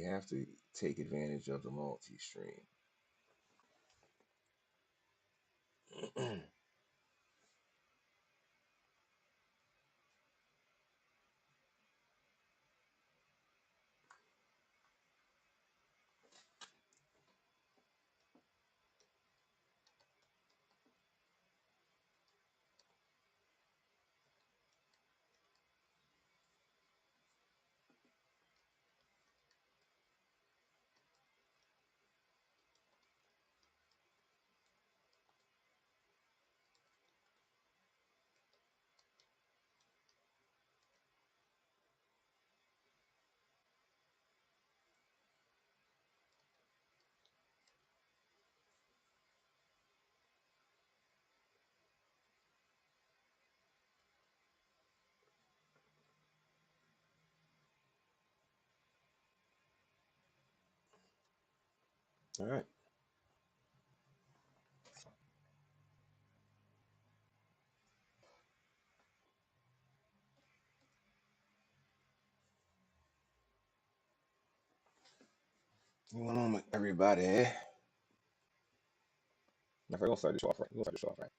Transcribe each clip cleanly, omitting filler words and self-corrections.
have to take advantage of the multi-stream. All right. What's going on with everybody? We're gonna start the show off right. We're gonna start the show off right.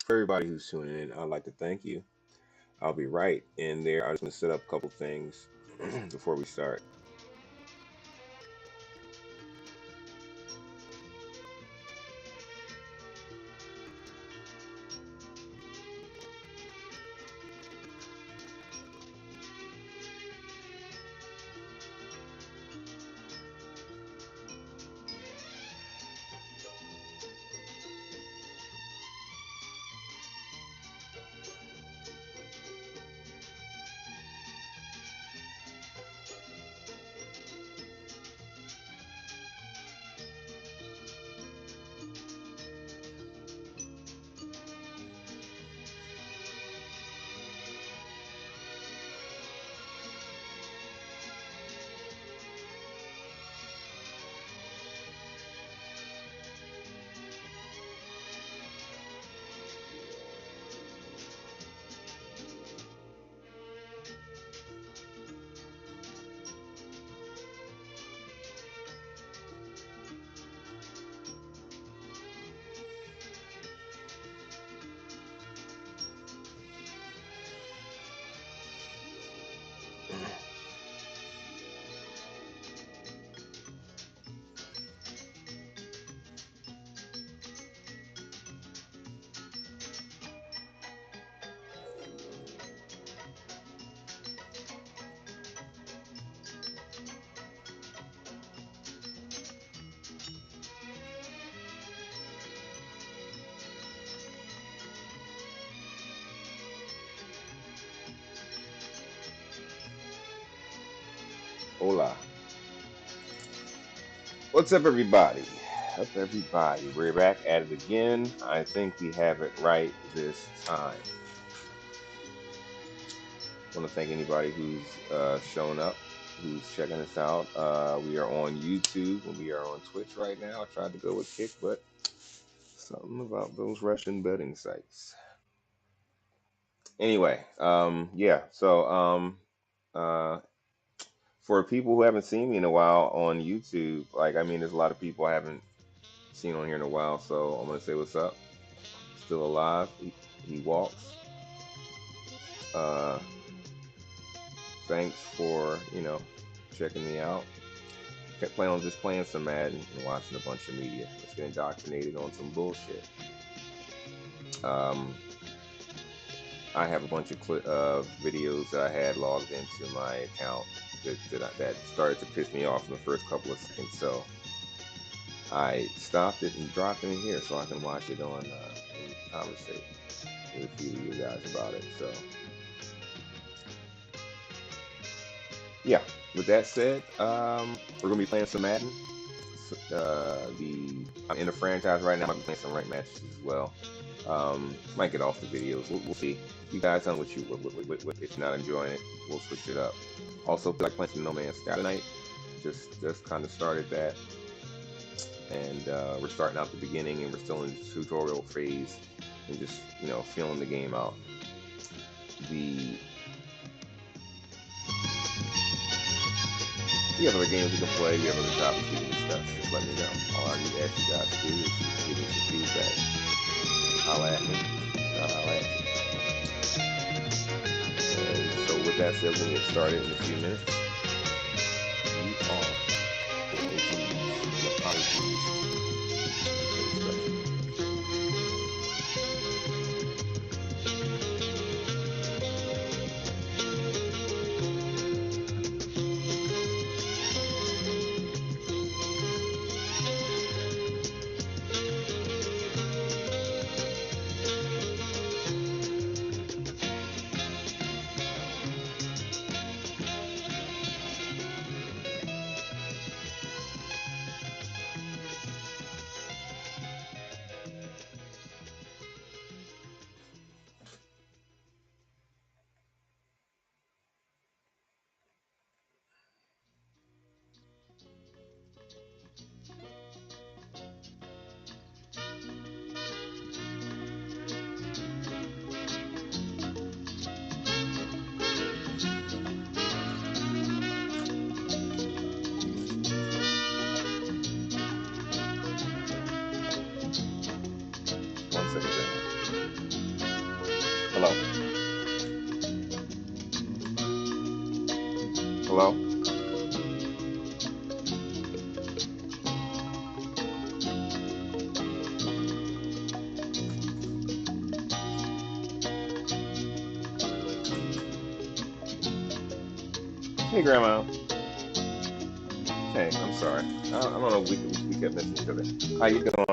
For everybody who's tuning in, I'd like to thank you. I'll be right in there. I'm just going to set up a couple things before we start. Hola. What's up, everybody? Up, everybody. We're back at it again. I think we have it right this time. I want to thank anybody who's shown up, who's checking us out. We are on YouTube and we are on Twitch right now. I tried to go with Kick, but something about those Russian betting sites. Anyway, yeah. So, uh, for people who haven't seen me in a while on YouTube, like I mean, there's a lot of people I haven't seen on here in a while. So I'm gonna say what's up. Still alive. He walks. Uh, thanks for checking me out. Kept playing on just playing some Madden and watching a bunch of media. Let's get indoctrinated on some bullshit. Um, I have a bunch of videos that I had logged into my account that started to piss me off in the first couple of seconds. So I stopped it and dropped it in here so I can watch it on and conversate with a few of you guys about it. So yeah, with that said, we're gonna be playing some Madden. I'm in the franchise right now. I might be playing some ranked matches as well. Might get off the videos. We'll see. You guys on what you if you're not enjoying it, we'll switch it up. Also, like playing some No Man's Sky tonight. Just kind of started that, and we're starting out the beginning, and we're still in the tutorial phase, and just feeling the game out. If you have other games you can play, you have other topics we can discuss, just let me know. All I need to ask you guys to do is give me some feedback. Holla at me. Holla at you. And so with that said, we'll get started in a few minutes. We are apologies. One second. Hello? Hello? Hey, Grandma. Hey, I'm sorry. I don't know. We kept missing each other. How you doing?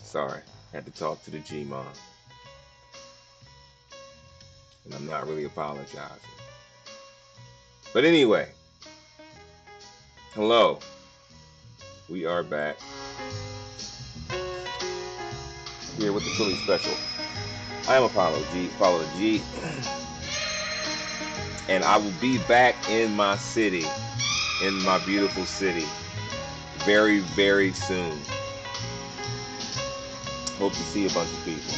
Sorry, had to talk to the G-Mon, and I'm not really apologizing. But anyway, hello, we are back here with the Philly special. I am Apollo G, follow the G, and I will be back in my city, in my beautiful city, very, very soon. Hope to see a bunch of people.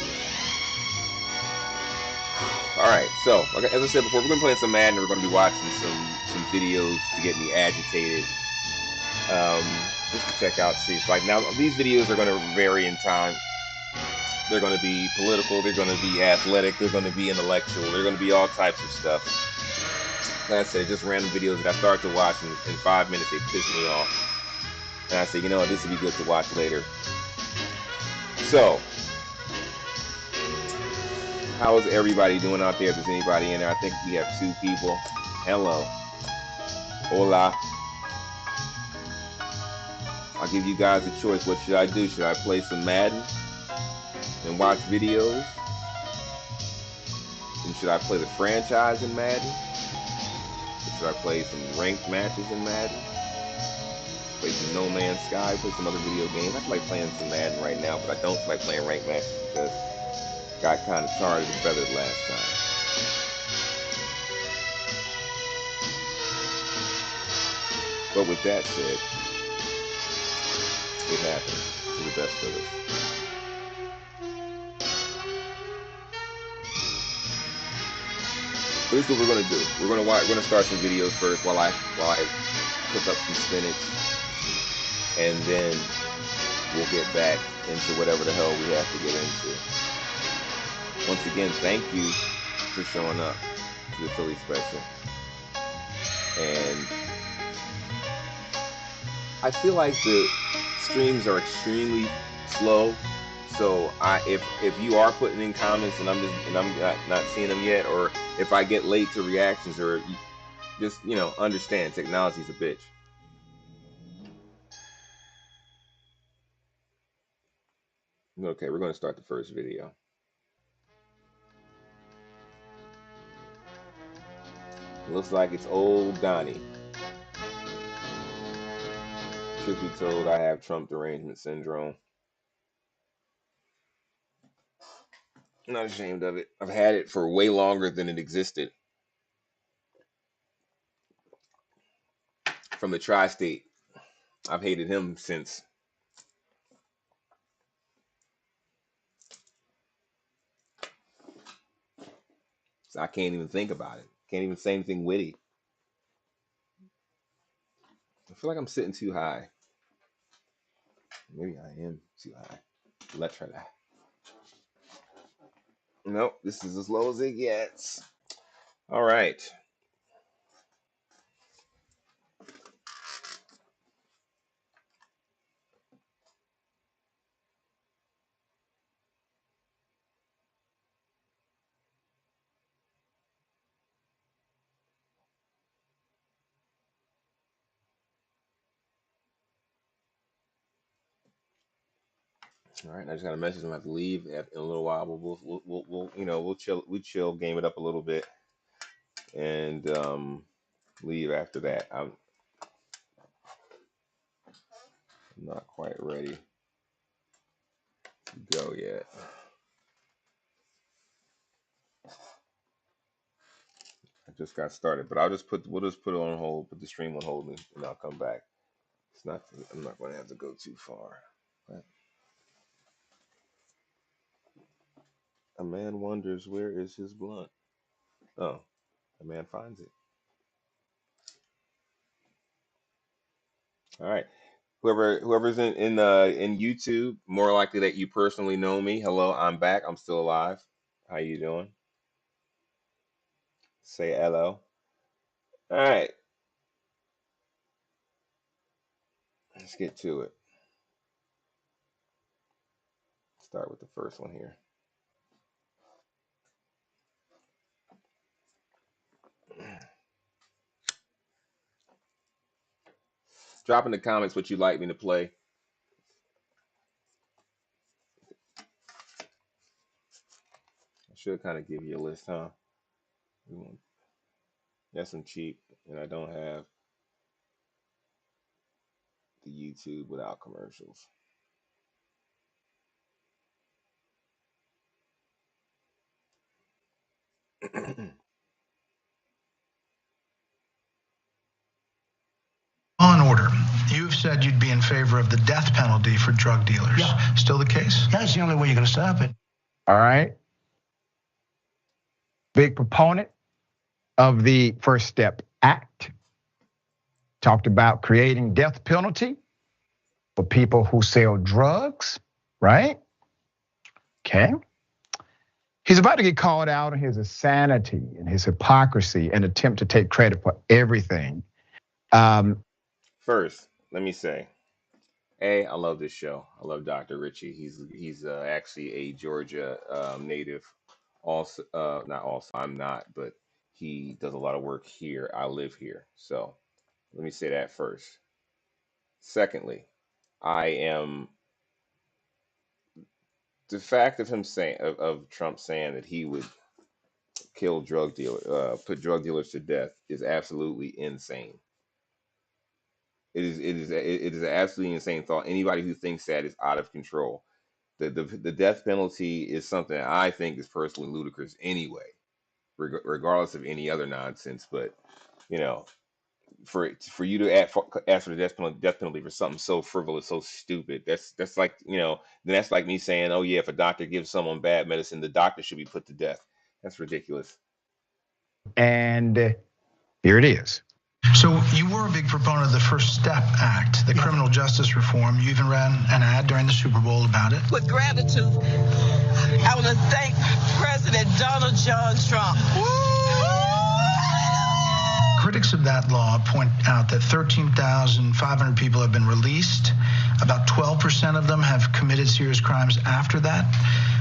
All right, so like, as I said before, we're gonna be playing some Madden. We're gonna be watching some videos to get me agitated, just to check out, see. Like now, these videos are gonna vary in time. They're gonna be political. They're gonna be athletic. They're gonna be intellectual. They're gonna be all types of stuff. Like I said, just random videos that I start to watch, and in 5 minutes they piss me off. And I say, you know what, this would be good to watch later. So, how is everybody doing out there? If there's anybody in there, I think we have 2 people. Hello. Hola. I'll give you guys a choice. What should I do? Should I play some Madden and watch videos? And should I play the franchise in Madden? Or should I play some ranked matches in Madden? Play some No Man's Sky, play some other video games. I feel like playing some Madden right now, but I don't feel like playing ranked matches because I got kind of charred and feathered last time. But with that said, it happens to the best of us. So this is what we're gonna do. We're gonna start some videos first while I cook up some spinach, and then we'll get back into whatever the hell we have to get into. Once again, thank you for showing up to the Philly special. And I feel like the streams are extremely slow. So if you are putting in comments and I'm not seeing them yet, or if I get late to reactions, or just understand technology's a bitch. Okay, we're going to start the first video. It looks like it's old Donnie. Truth be told, I have Trump derangement syndrome. I'm not ashamed of it. I've had it for way longer than it existed. From the tri-state, I've hated him since. So I can't even think about it. Can't even say anything witty. I feel like I'm sitting too high. Maybe I am too high. Let's try that. Nope, this is as low as it gets. All right. All right, I just got a message. I'm gonna have to leave in a little while. We'll chill, game it up a little bit, and leave after that. I'm not quite ready to go yet. I just got started, but we'll just put it on hold, put the stream on hold, and I'll come back. I'm not going to have to go too far. But a man wonders where is his blunt. Oh, a man finds it. All right. Whoever's in YouTube, more likely that you personally know me. Hello, I'm back. I'm still alive. How you doing? Say hello. All right, let's get to it. Start with the first one here. Drop in the comments what you'd like me to play. Should kind of give you a list, huh? Yes, I'm cheap, and I don't have the YouTube without commercials. On order. You've said you'd be in favor of the death penalty for drug dealers. Yeah. Still the case? Yeah, it's the only way you're going to stop it. All right. Big proponent of the First Step Act. Talked about creating death penalty for people who sell drugs, right? Okay. He's about to get called out on his insanity and his hypocrisy and attempt to take credit for everything. First, let me say, I love this show. I love Dr. Richie. He's actually a Georgia native. Also, not also. I'm not, but he does a lot of work here. I live here, so let me say that first. Secondly, I am the fact of him saying of Trump saying that he would kill drug dealers, put drug dealers to death is absolutely insane. It is an absolutely insane thought. Anybody who thinks that is out of control. The death penalty is something I think is personally ludicrous anyway, regardless of any other nonsense. But you know, for you to ask for the death penalty for something so frivolous, so stupid, that's like that's like me saying, oh yeah, if a doctor gives someone bad medicine, the doctor should be put to death. That's ridiculous. And here it is. So you were a big proponent of the First Step Act, the criminal justice reform. You even ran an ad during the Super Bowl about it. With gratitude, I want to thank President Donald John Trump. Critics of that law point out that 13,500 people have been released. About 12% of them have committed serious crimes after that.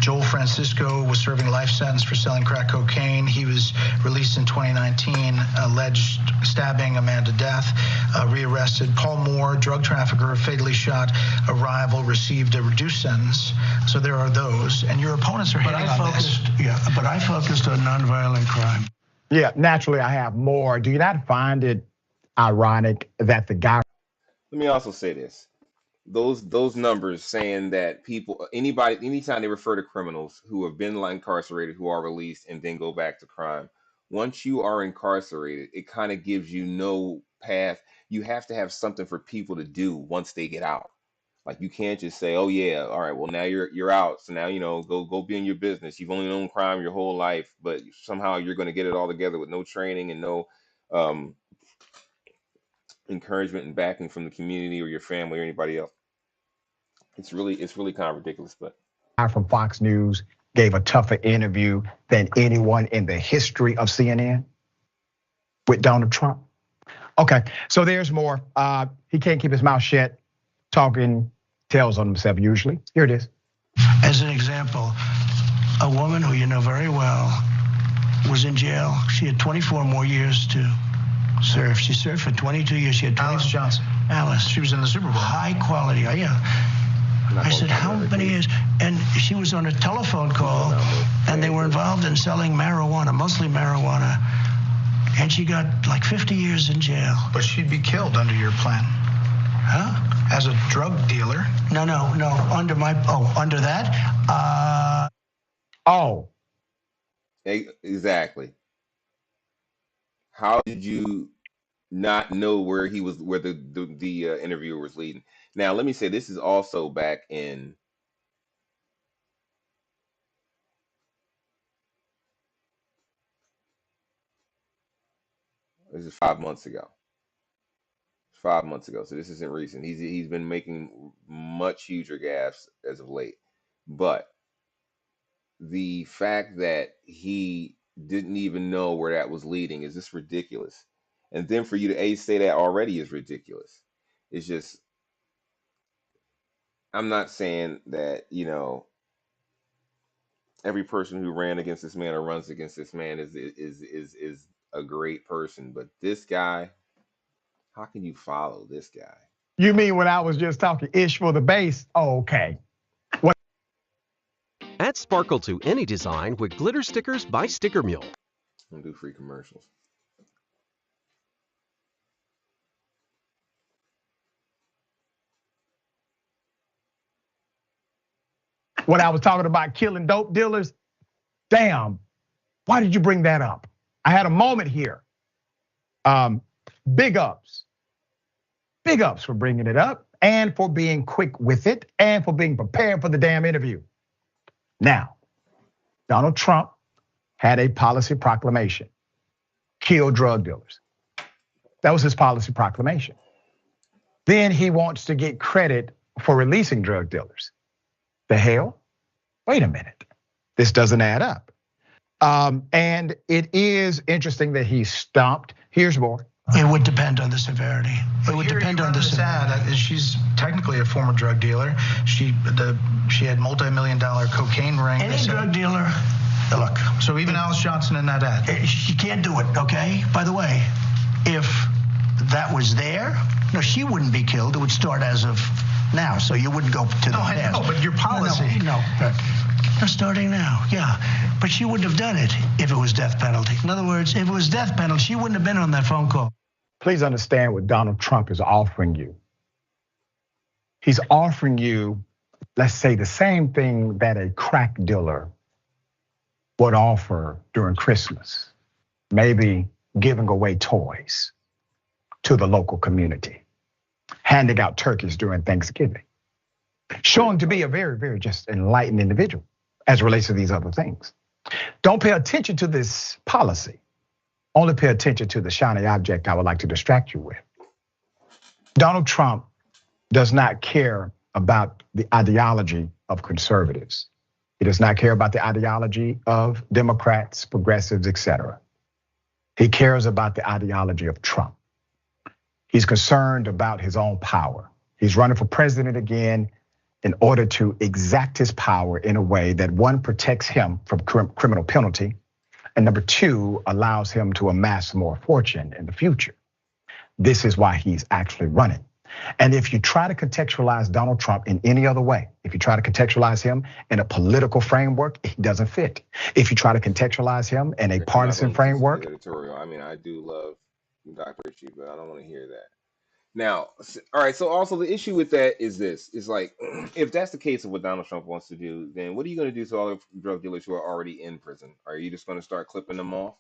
Joel Francisco was serving a life sentence for selling crack cocaine. He was released in 2019, alleged stabbing a man to death, rearrested. Paul Moore, drug trafficker, fatally shot a rival, received a reduced sentence. So there are those, and your opponents are hitting on this. But I focused on nonviolent crime. Yeah, naturally I have more. Do you not find it ironic that the guy... Let me also say this. Those numbers saying that anytime they refer to criminals who have been incarcerated, who are released and then go back to crime, once you are incarcerated, it kind of gives you no path. You have to have something for people to do once they get out. Like you can't just say, "Oh yeah, all right, well now you're out, so now go be in your business. You've only known crime your whole life, but somehow you're going to get it all together with no training and no encouragement and backing from the community or your family or anybody else." It's really kind of ridiculous. But from Fox News gave a tougher interview than anyone in the history of CNN with Donald Trump. Okay, so there's more. He can't keep his mouth shut. Talking tells on himself usually. Here it is. As an example, a woman who you know very well was in jail. She had 24 more years to serve. She served for 22 years. She had Alice Johnson. Alice. She was in the Super Bowl. High quality. Oh, yeah. I said, how many years? And she was on a telephone call, and they were involved in selling marijuana, mostly marijuana. And she got like 50 years in jail. But she'd be killed under your plan. Huh? As a drug dealer. No. Under that? Exactly. How did you not know where the interviewer was leading? Now, let me say this is also back in this is 5 months ago. 5 months ago, so this isn't recent. He's been making much huger gaffes as of late, but the fact that he didn't even know where that was leading is just ridiculous. And then for you to say that already is ridiculous. It's just, I'm not saying that every person who ran against this man or runs against this man is a great person, but this guy, how can you follow this guy? You mean when I was just talking ish for the base? Oh, okay. As Add sparkle to any design with glitter stickers by Sticker Mule. Don't do free commercials. When I was talking about killing dope dealers, damn, why did you bring that up? I had a moment here. Big ups. Big ups for bringing it up and for being quick with it and for being prepared for the damn interview. Now, Donald Trump had a policy proclamation. Kill drug dealers. That was his policy proclamation. Then he wants to get credit for releasing drug dealers. The hell? Wait a minute. This doesn't add up. And it is interesting that he stopped. Here's more. It would depend on the severity. It would depend on the severity. She's technically a former drug dealer. She had multi-million-dollar cocaine ring. Any drug dealer, look. So even Alice Johnson in that ad. She can't do it, okay? By the way, if that was there, no, she wouldn't be killed. It would start as of now, so you wouldn't go to the past. No, but your policy. No, they're starting now, yeah. But she wouldn't have done it if it was death penalty. In other words, if it was death penalty, she wouldn't have been on that phone call. Please understand what Donald Trump is offering you. He's offering you, let's say, the same thing that a crack dealer would offer during Christmas. Maybe giving away toys to the local community, handing out turkeys during Thanksgiving, showing to be a very, very just enlightened individual as it relates to these other things. Don't pay attention to this policy. Only pay attention to the shiny object I would like to distract you with. Donald Trump does not care about the ideology of conservatives. He does not care about the ideology of Democrats, progressives, etc. He cares about the ideology of Trump. He's concerned about his own power. He's running for president again in order to exact his power in a way that, one, protects him from criminal penalty, and number two, allows him to amass more fortune in the future. This is why he's actually running. And if you try to contextualize Donald Trump in any other way, if you try to contextualize him in a political framework, he doesn't fit. If you try to contextualize him in a partisan framework. Editorial. I mean, I do love Dr. Richie, but I don't want to hear that. Now, all right, so also the issue with that is this, is like, if that's the case of what Donald Trump wants to do, then what are you going to do to all the drug dealers who are already in prison? Are you just going to start clipping them off?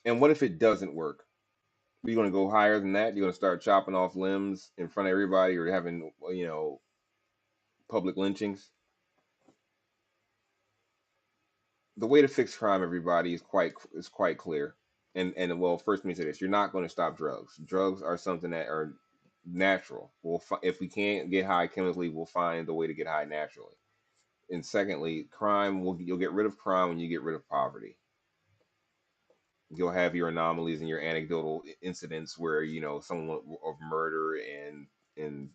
And what if it doesn't work? Are you going to go higher than that? You're going to start chopping off limbs in front of everybody or having, public lynchings? The way to fix crime, everybody, is quite clear. And well, first let me say this: you're not going to stop drugs. Drugs are something that are natural. If we can't get high chemically, we'll find a way to get high naturally. And secondly, you'll get rid of crime when you get rid of poverty. You'll have your anomalies and your anecdotal incidents where someone of murder and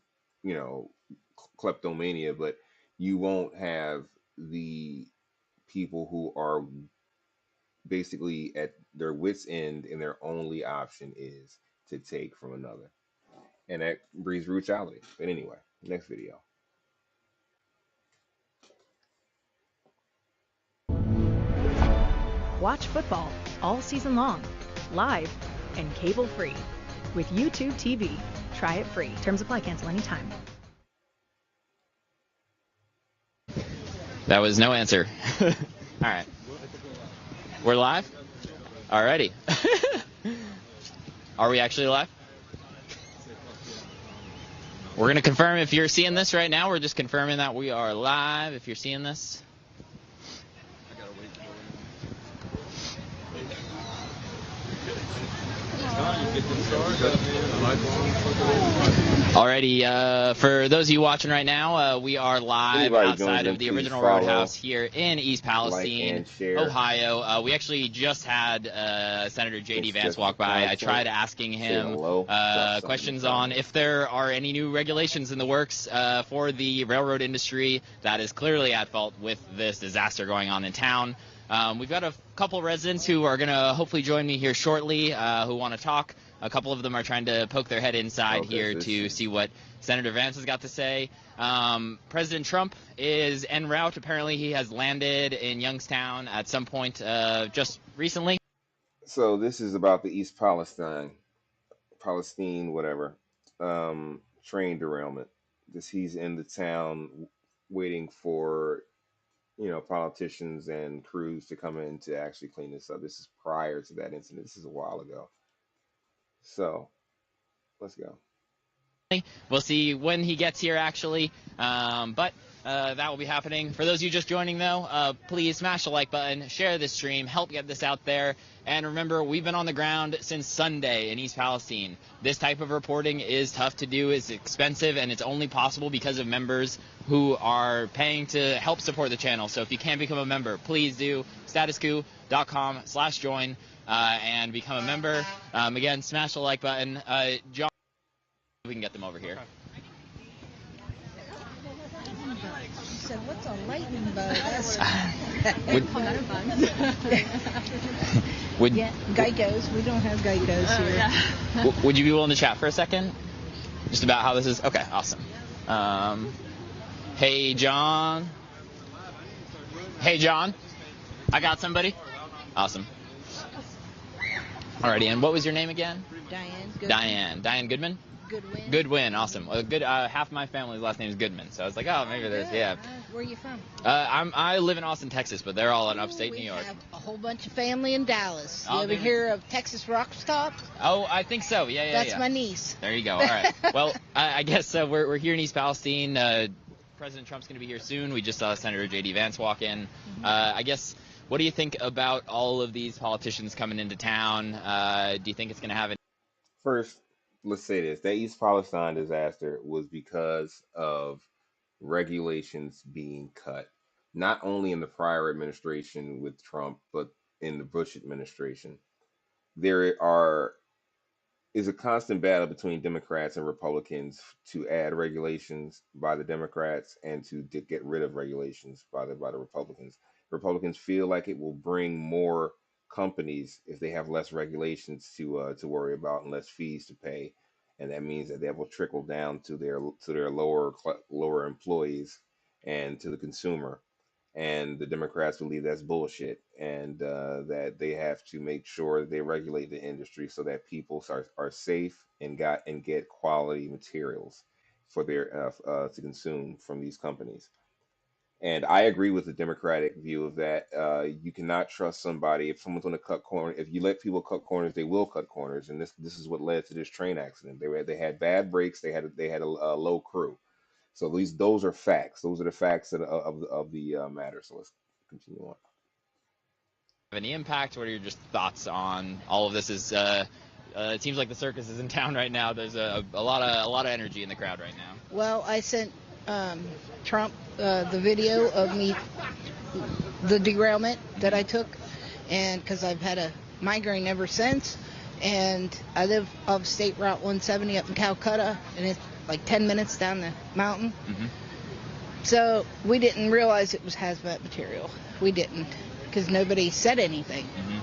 kleptomania, but you won't have the people who are basically at their wits' end and their only option is to take from another. And that breeds brutality. But anyway, next video. Watch football all season long, live and cable free with YouTube TV. Try it free. Terms apply. Cancel anytime. That was no answer. All right. We're live? Alrighty. Are we actually live? We're going to confirm if you're seeing this right now. We're just confirming that we are live if you're seeing this. Alrighty, for those of you watching right now, we are live outside of the original Roadhouse here in East Palestine, Ohio. We actually just had Senator J.D. Vance walk by. I tried asking him questions on if there are any new regulations in the works for the railroad industry that is clearly at fault with this disaster going on in town. We've got a couple residents who are going to hopefully join me here shortly who want to talk A couple of them are trying to poke their head inside here to see what Senator Vance has got to say. President Trump is en route. Apparently, he has landed in Youngstown at some point just recently. So this is about the East Palestine, whatever, train derailment. He's in the town waiting for, politicians and crews to come in to actually clean this up. This is prior to that incident. This is a while ago. So let's go. We'll see when he gets here, actually, but that will be happening. For those of you just joining, though, please smash the like button, share this stream, help get this out there. And remember, we've been on the ground since Sunday in East Palestine. This type of reporting is tough to do, it's expensive, and it's only possible because of members who are paying to help support the channel. So if you can't become a member, please do statusquo.com/join and become a member. Again, smash the like button. John, we can get them over here. She said, "What's a lightning bug?" Yeah, Geicos. We don't have Geicos here. Yeah. Would you be willing to chat for a second? Just about how this is? Okay, awesome. Hey, John. Hey, John. I got somebody. Awesome. Alrighty, and what was your name again? Diane Goodman. Diane Goodman? Goodwin. Goodwin, awesome. Half my family's last name is Goodman, so I was like, oh, maybe there's, yeah. Where are you from? I live in Austin, Texas, but they're all in upstate New York. We have a whole bunch of family in Dallas. You ever hear of Texas Rock Stop? Oh, I think so. Yeah. That's my niece. There you go. All right. Well, I guess we're here in East Palestine. President Trump's going to be here soon. We just saw Senator J.D. Vance walk in. Mm-hmm. I guess, what do you think about all of these politicians coming into town? Do you think it's going to have First, let's say this. That East Palestine disaster was because of regulations being cut, not only in the prior administration with Trump, but in the Bush administration. There is a constant battle between Democrats and Republicans to add regulations by the Democrats and to get rid of regulations by the Republicans. Republicans feel like it will bring more companies if they have less regulations to worry about and less fees to pay, and that means that will trickle down to their lower employees and to the consumer. And the Democrats believe that's bullshit, and that they have to make sure that they regulate the industry so that people are safe and get quality materials for their to consume from these companies. And I agree with the Democratic view of that. You cannot trust somebody if someone's going to cut corners. If you let people cut corners, they will cut corners. And this is what led to this train accident. They had bad brakes. They had a low crew. So those are facts. Those are the facts of the matter. So let's continue on. Have any impact? What are your just thoughts on all of this? It seems like the circus is in town right now. There's a lot of energy in the crowd right now. Well, I sent Trump the video of the derailment that I took, and because I've had a migraine ever since, and I live off State Route 170 up in Calcutta, and it's like 10 minutes down the mountain. Mm-hmm. So we didn't realize it was hazmat material. We didn't, because nobody said anything. Mm-hmm.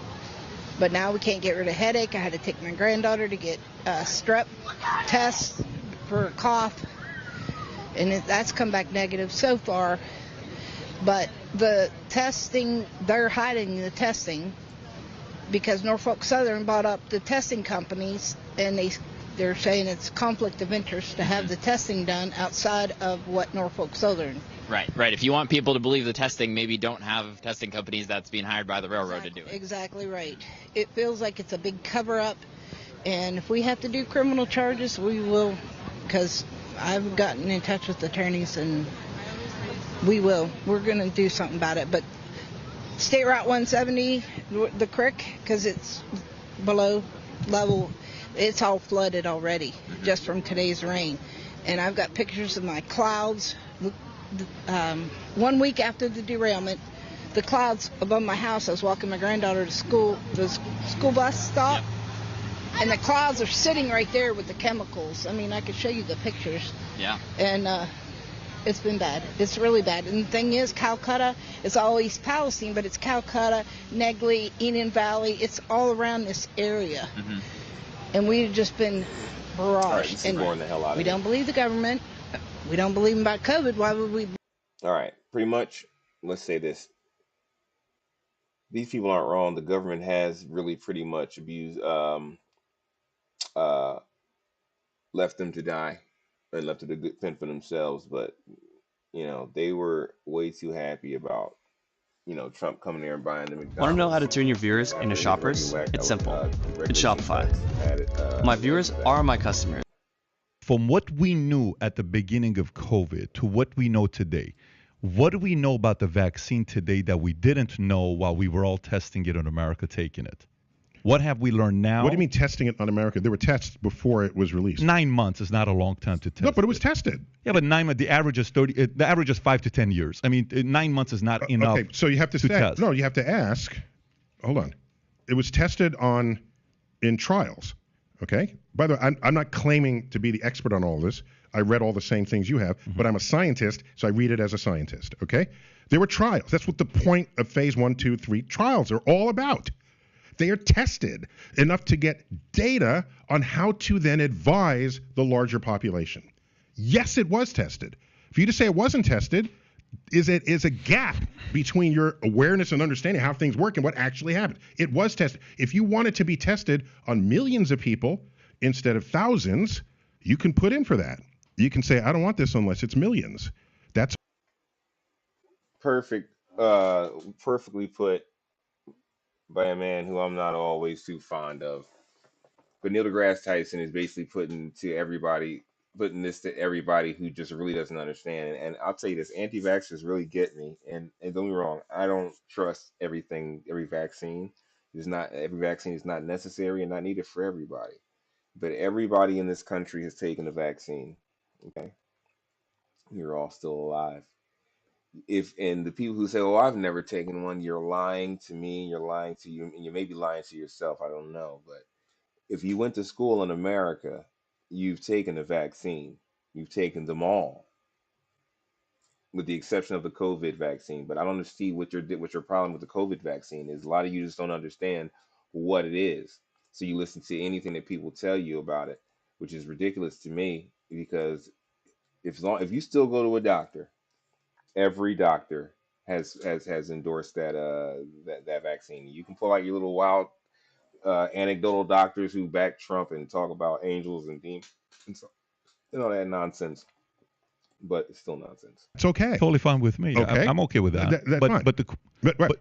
But now we can't get rid of headache. I had to take my granddaughter to get strep tests for a cough, and that's come back negative so far. But the testing, they're hiding the testing because Norfolk Southern bought up the testing companies, and they're saying it's conflict of interest to have the testing done outside of what Norfolk Southern. Right. If you want people to believe the testing, maybe don't have testing companies that's being hired by the railroad to do it. Exactly right. It feels like it's a big cover-up, and if we have to do criminal charges, we will, because I've gotten in touch with attorneys, and we will. We're going to do something about it. But State Route 170, the creek, because it's below level, it's all flooded already just from today's rain. And I've got pictures of my clouds. 1 week after the derailment, the clouds above my house, I was walking my granddaughter to school, the school bus stop, and the clouds are sitting right there with the chemicals. I mean, I could show you the pictures. Yeah. And it's been bad. It's really bad. And the thing is, Calcutta is all East Palestine, but it's Calcutta, Negley, Union Valley. It's all around this area. Mm-hmm. and we've just been barraged. All right, this is boring the hell out of me. We don't believe the government. We don't believe about COVID. Why would we? All right, pretty much, let's say this. These people aren't wrong. The government has really pretty much abused, uh, left them to die and left it to fend for themselves. But, they were way too happy about, Trump coming there and buying the McDonald's. Want to know how to turn your viewers into shoppers? It's simple. It's Shopify. My viewers are my customers. From what we knew at the beginning of COVID to what we know today, what do we know about the vaccine today that we didn't know while we were all testing it in America, taking it? What have we learned now? What do you mean testing it on America? There were tests before it was released. 9 months is not a long time to test. No, but it was tested. Yeah, but 9 months. The average is 30. The average is 5 to 10 years. I mean, 9 months is not enough. Okay, so you have to say test. No. You have to ask. Hold on. It was tested in trials. Okay. By the way, I'm not claiming to be the expert on all this. I read all the same things you have, but I'm a scientist, so I read it as a scientist. Okay. There were trials. That's what the point of phase 1, 2, 3 trials are all about. They are tested enough to get data on how to then advise the larger population. Yes, it was tested. For you to say it wasn't tested is a gap between your awareness and understanding how things work and what actually happened. It was tested. If you want it to be tested on millions of people instead of thousands, you can put in for that. You can say, I don't want this unless it's millions. That's perfectly put by a man who I'm not always too fond of. But Neil deGrasse Tyson is basically putting this to everybody who just really doesn't understand. And I'll tell you this, anti-vaxxers really get me. And don't get me wrong, I don't trust every vaccine. Every vaccine is not necessary and not needed for everybody. But everybody in this country has taken a vaccine. Okay? You're all still alive. And the people who say, "Oh, I've never taken one," you're lying to me, you're lying to you, and you may be lying to yourself. I don't know. But if you went to school in America, you've taken a vaccine. You've taken them all, with the exception of the COVID vaccine. But I don't see what your problem with the COVID vaccine is. A lot of you just don't understand what it is. So you listen to anything that people tell you about it, which is ridiculous to me, because if you still go to a doctor, every doctor has endorsed that vaccine. You can pull out your little wild anecdotal doctors who back Trump and talk about angels and demons and all that nonsense, but it's still nonsense. It's okay. Totally fine with me. Okay. I'm okay with that.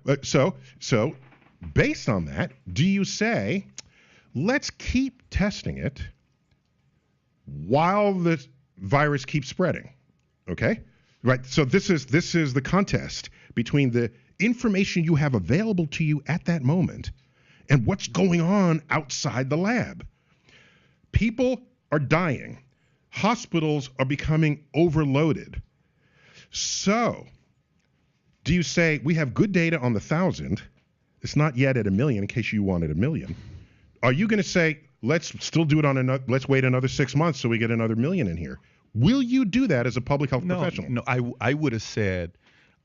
That's fine. So based on that, do you say, let's keep testing it while the virus keeps spreading? Okay. Right. So this is the contest between the information you have available to you at that moment and what's going on outside the lab. People are dying. Hospitals are becoming overloaded. So do you say we have good data on the 1,000? It's not yet at 1 million, in case you wanted 1 million. Are you going to say, let's still do it let's wait another 6 months so we get another 1 million in here? Will you do that as a public health professional? No, I would have said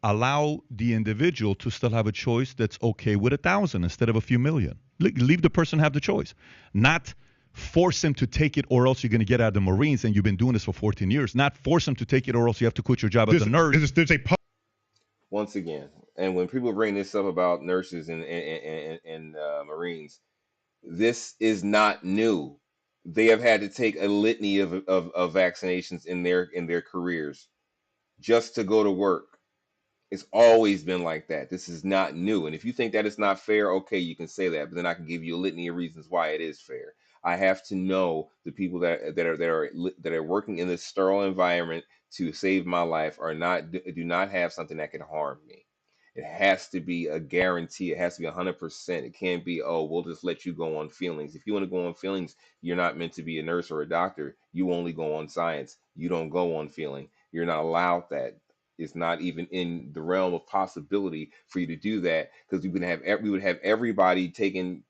allow the individual to still have a choice that's okay with 1,000 instead of a few million. Leave the person have the choice. Not force him to take it or else you're going to get out of the Marines, and you've been doing this for 14 years. Not force him to take it or else you have to quit your job as a nurse. Once again, and when people bring this up about nurses and Marines, this is not new. They have had to take a litany of vaccinations in their careers just to go to work. It's always been like that. This is not new. And if you think that it's not fair, okay, you can say that. But then I can give you a litany of reasons why it is fair. I have to know the people that are working in this sterile environment to save my life do not have something that can harm me. It has to be a guarantee. It has to be 100%. It can't be, oh, we'll just let you go on feelings. If you want to go on feelings, you're not meant to be a nurse or a doctor. You only go on science. You don't go on feeling. You're not allowed that. It's not even in the realm of possibility for you to do that, because we would have everybody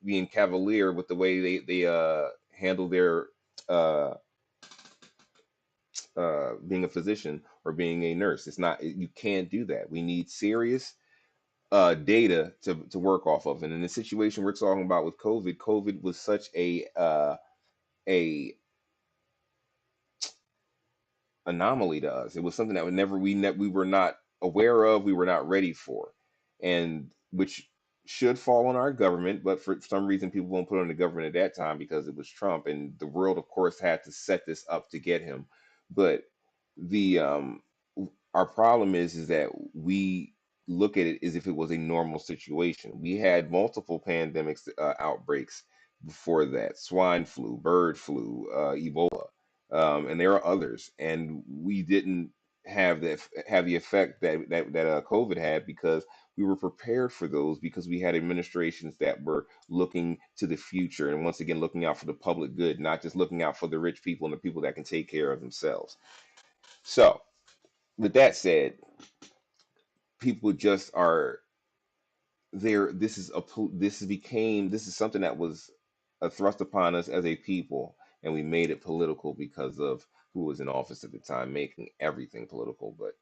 being cavalier with the way they handle their being a physician or being a nurse. You can't do that. We need serious data to work off of. And in the situation we're talking about with COVID was such a a anomaly to us. It was something that we were not aware of, we were not ready for, and which should fall on our government. But for some reason, people won't put on the government at that time because it was Trump, and the world, of course, had to set this up to get him. But the our problem is that we look at it as if it was a normal situation. We had multiple pandemics, outbreaks before that: swine flu, bird flu, Ebola, and there are others, and we didn't have the effect that COVID had because we were prepared for those because we had administrations that were looking to the future and once again looking out for the public good, not just looking out for the rich people and the people that can take care of themselves. So, with that said, people just are there. This is something that was a thrust upon us as a people, and we made it political because of who was in office at the time, making everything political. But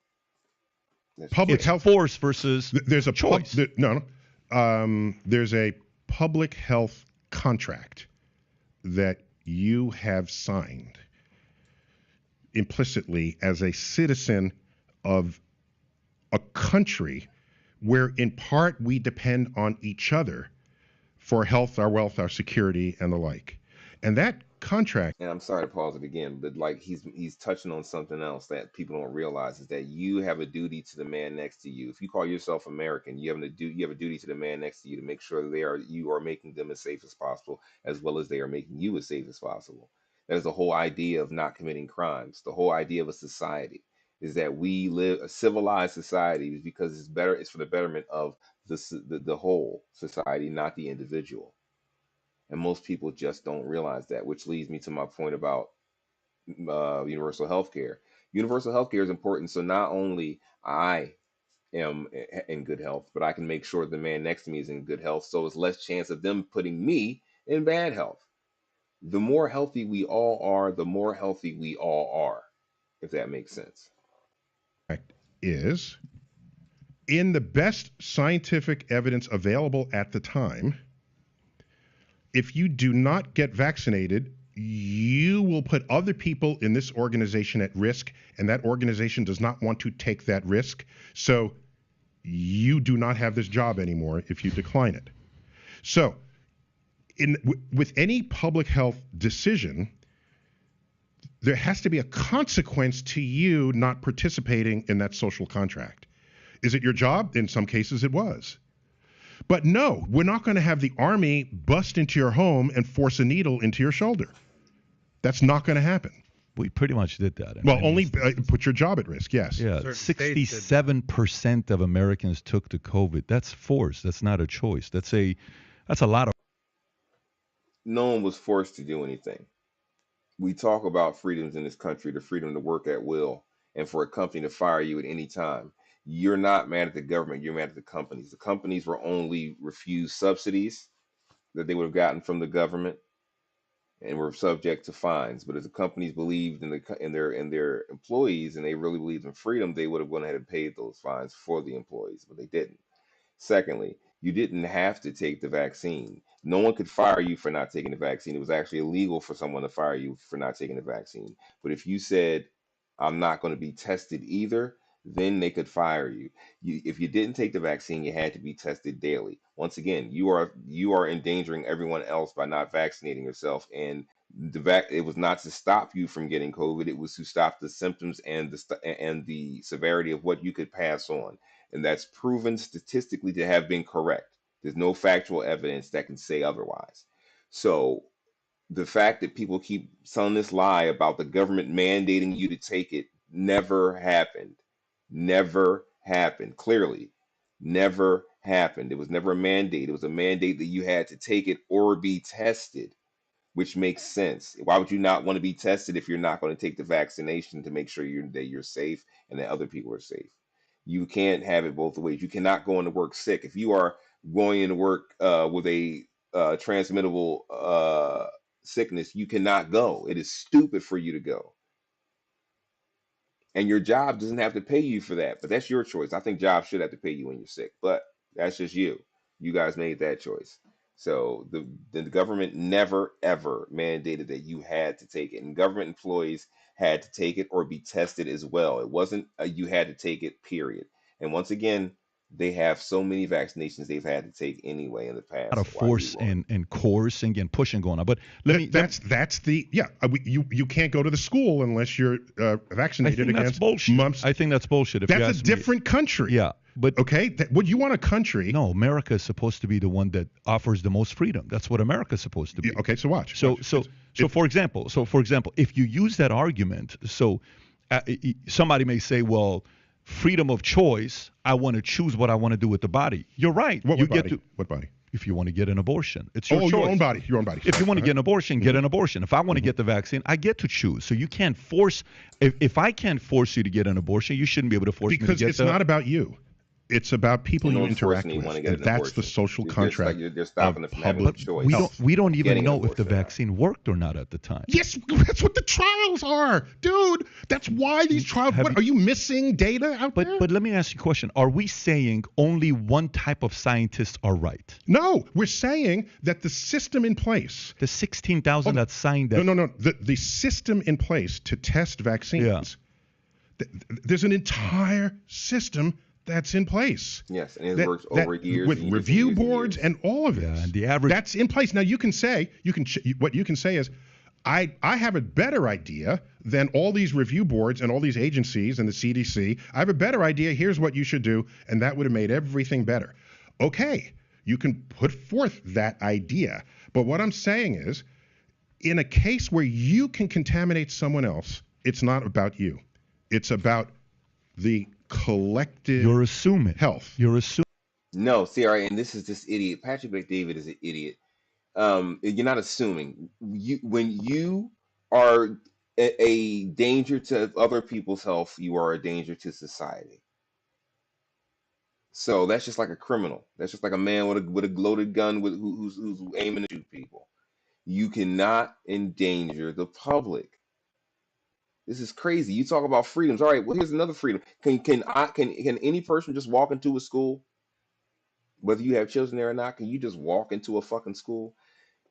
public health force versus there's a choice. There's a public health contract that you have signed implicitly as a citizen of a country where in part we depend on each other for health, our wealth, our security, and the like. And that contract. And I'm sorry to pause it again, but like he's touching on something else that people don't realize is that you have a duty to the man next to you. If you call yourself American, you have a duty to the man next to you to make sure you are making them as safe as possible, as well as they are making you as safe as possible. That is the whole idea of not committing crimes. The whole idea of a society is that we live a civilized society because it's better. It's for the betterment of the whole society, not the individual. And most people just don't realize that, which leads me to my point about universal health care. Universal health care is important. So not only I am in good health, but I can make sure the man next to me is in good health. So it's less chance of them putting me in bad health. The more healthy we all are, the more healthy we all are, if that makes sense. Is in the best scientific evidence available at the time, if you do not get vaccinated, you will put other people in this organization at risk, and that organization does not want to take that risk. So you do not have this job anymore if you decline it. So with any public health decision, there has to be a consequence to you not participating in that social contract. Is it your job? In some cases it was. But no, we're not going to have the army bust into your home and force a needle into your shoulder. That's not going to happen. We pretty much did that. Well, only put your job at risk, yes. Yeah, 67% of Americans took the COVID. That's force. That's not a choice. That's a lot of. No one was forced to do anything. We talk about freedoms in this country, the freedom to work at will, and for a company to fire you at any time. You're not mad at the government, you're mad at the companies. The companies were only refused subsidies that they would have gotten from the government and were subject to fines. But if the companies believed in their employees and they really believed in freedom, they would have gone ahead and paid those fines for the employees, but they didn't. Secondly, you didn't have to take the vaccine. No one could fire you for not taking the vaccine. It was actually illegal for someone to fire you for not taking the vaccine. But if you said, I'm not going to be tested either, then they could fire you. If you didn't take the vaccine, you had to be tested daily. Once again, you are endangering everyone else by not vaccinating yourself. And it was not to stop you from getting COVID. It was to stop the symptoms and the severity of what you could pass on. And that's proven statistically to have been correct. There's no factual evidence that can say otherwise. So the fact that people keep selling this lie about the government mandating you to take it never happened. Never happened. Clearly, never happened. It was never a mandate. It was a mandate that you had to take it or be tested, which makes sense. Why would you not want to be tested if you're not going to take the vaccination to make sure that you're safe and that other people are safe? You can't have it both ways. You cannot go into work sick. If you are going into work with a transmittable sickness, you cannot go. It is stupid for you to go. And your job doesn't have to pay you for that, but that's your choice. I think jobs should have to pay you when you're sick, but that's just you. You guys made that choice. So the government never ever mandated that you had to take it, and government employees had to take it or be tested as well. It wasn't you had to take it, period. And once again, they have so many vaccinations they've had to take anyway in the past. Out of force and coercing and pushing going on. But that's the you can't go to the school unless you're vaccinated against mumps. I think that's bullshit. That's a different country. Yeah. But okay, would you want a country? No, America is supposed to be the one that offers the most freedom. That's what America is supposed to be. Yeah, okay, so watch. So for example, if you use that argument, somebody may say, well, freedom of choice, I want to choose what I want to do with the body. You're right. What body? If you want to get an abortion, it's your choice. Your own body. If you want to get an abortion, get an abortion. If I want to get the vaccine, I get to choose. So you can't force. If I can't force you to get an abortion, you shouldn't be able to force me to get because it's not about you. It's about people you interact with, and that's the social contract they're stopping of from having public choice. We don't even know if the vaccine worked or not at the time. Yes, that's what the trials are, dude. That's why these trials. Are you missing data out there? But let me ask you a question. Are we saying only one type of scientists are right? No, we're saying that the system in place, the 16,000 that signed that. No. The system in place to test vaccines. Yeah. There's an entire system that's in place. Yes, and it works over years with review boards and all of it. Yeah, and the average that's in place. Now you can say what you can say is, I have a better idea than all these review boards and all these agencies and the CDC. I have a better idea. Here's what you should do, and that would have made everything better. Okay, you can put forth that idea, but what I'm saying is, in a case where you can contaminate someone else, it's not about you. It's about the collective You're assuming health. You're assuming. No, see, all right, and this is this idiot. Patrick McDavid is an idiot. You're not assuming. When you are a danger to other people's health, you are a danger to society. So that's just like a criminal. That's just like a man with a loaded gun who's aiming to shoot people. You cannot endanger the public. This is crazy. You talk about freedoms. All right, well, here's another freedom. Can any person just walk into a school, whether you have children there or not? Can you just walk into a fucking school?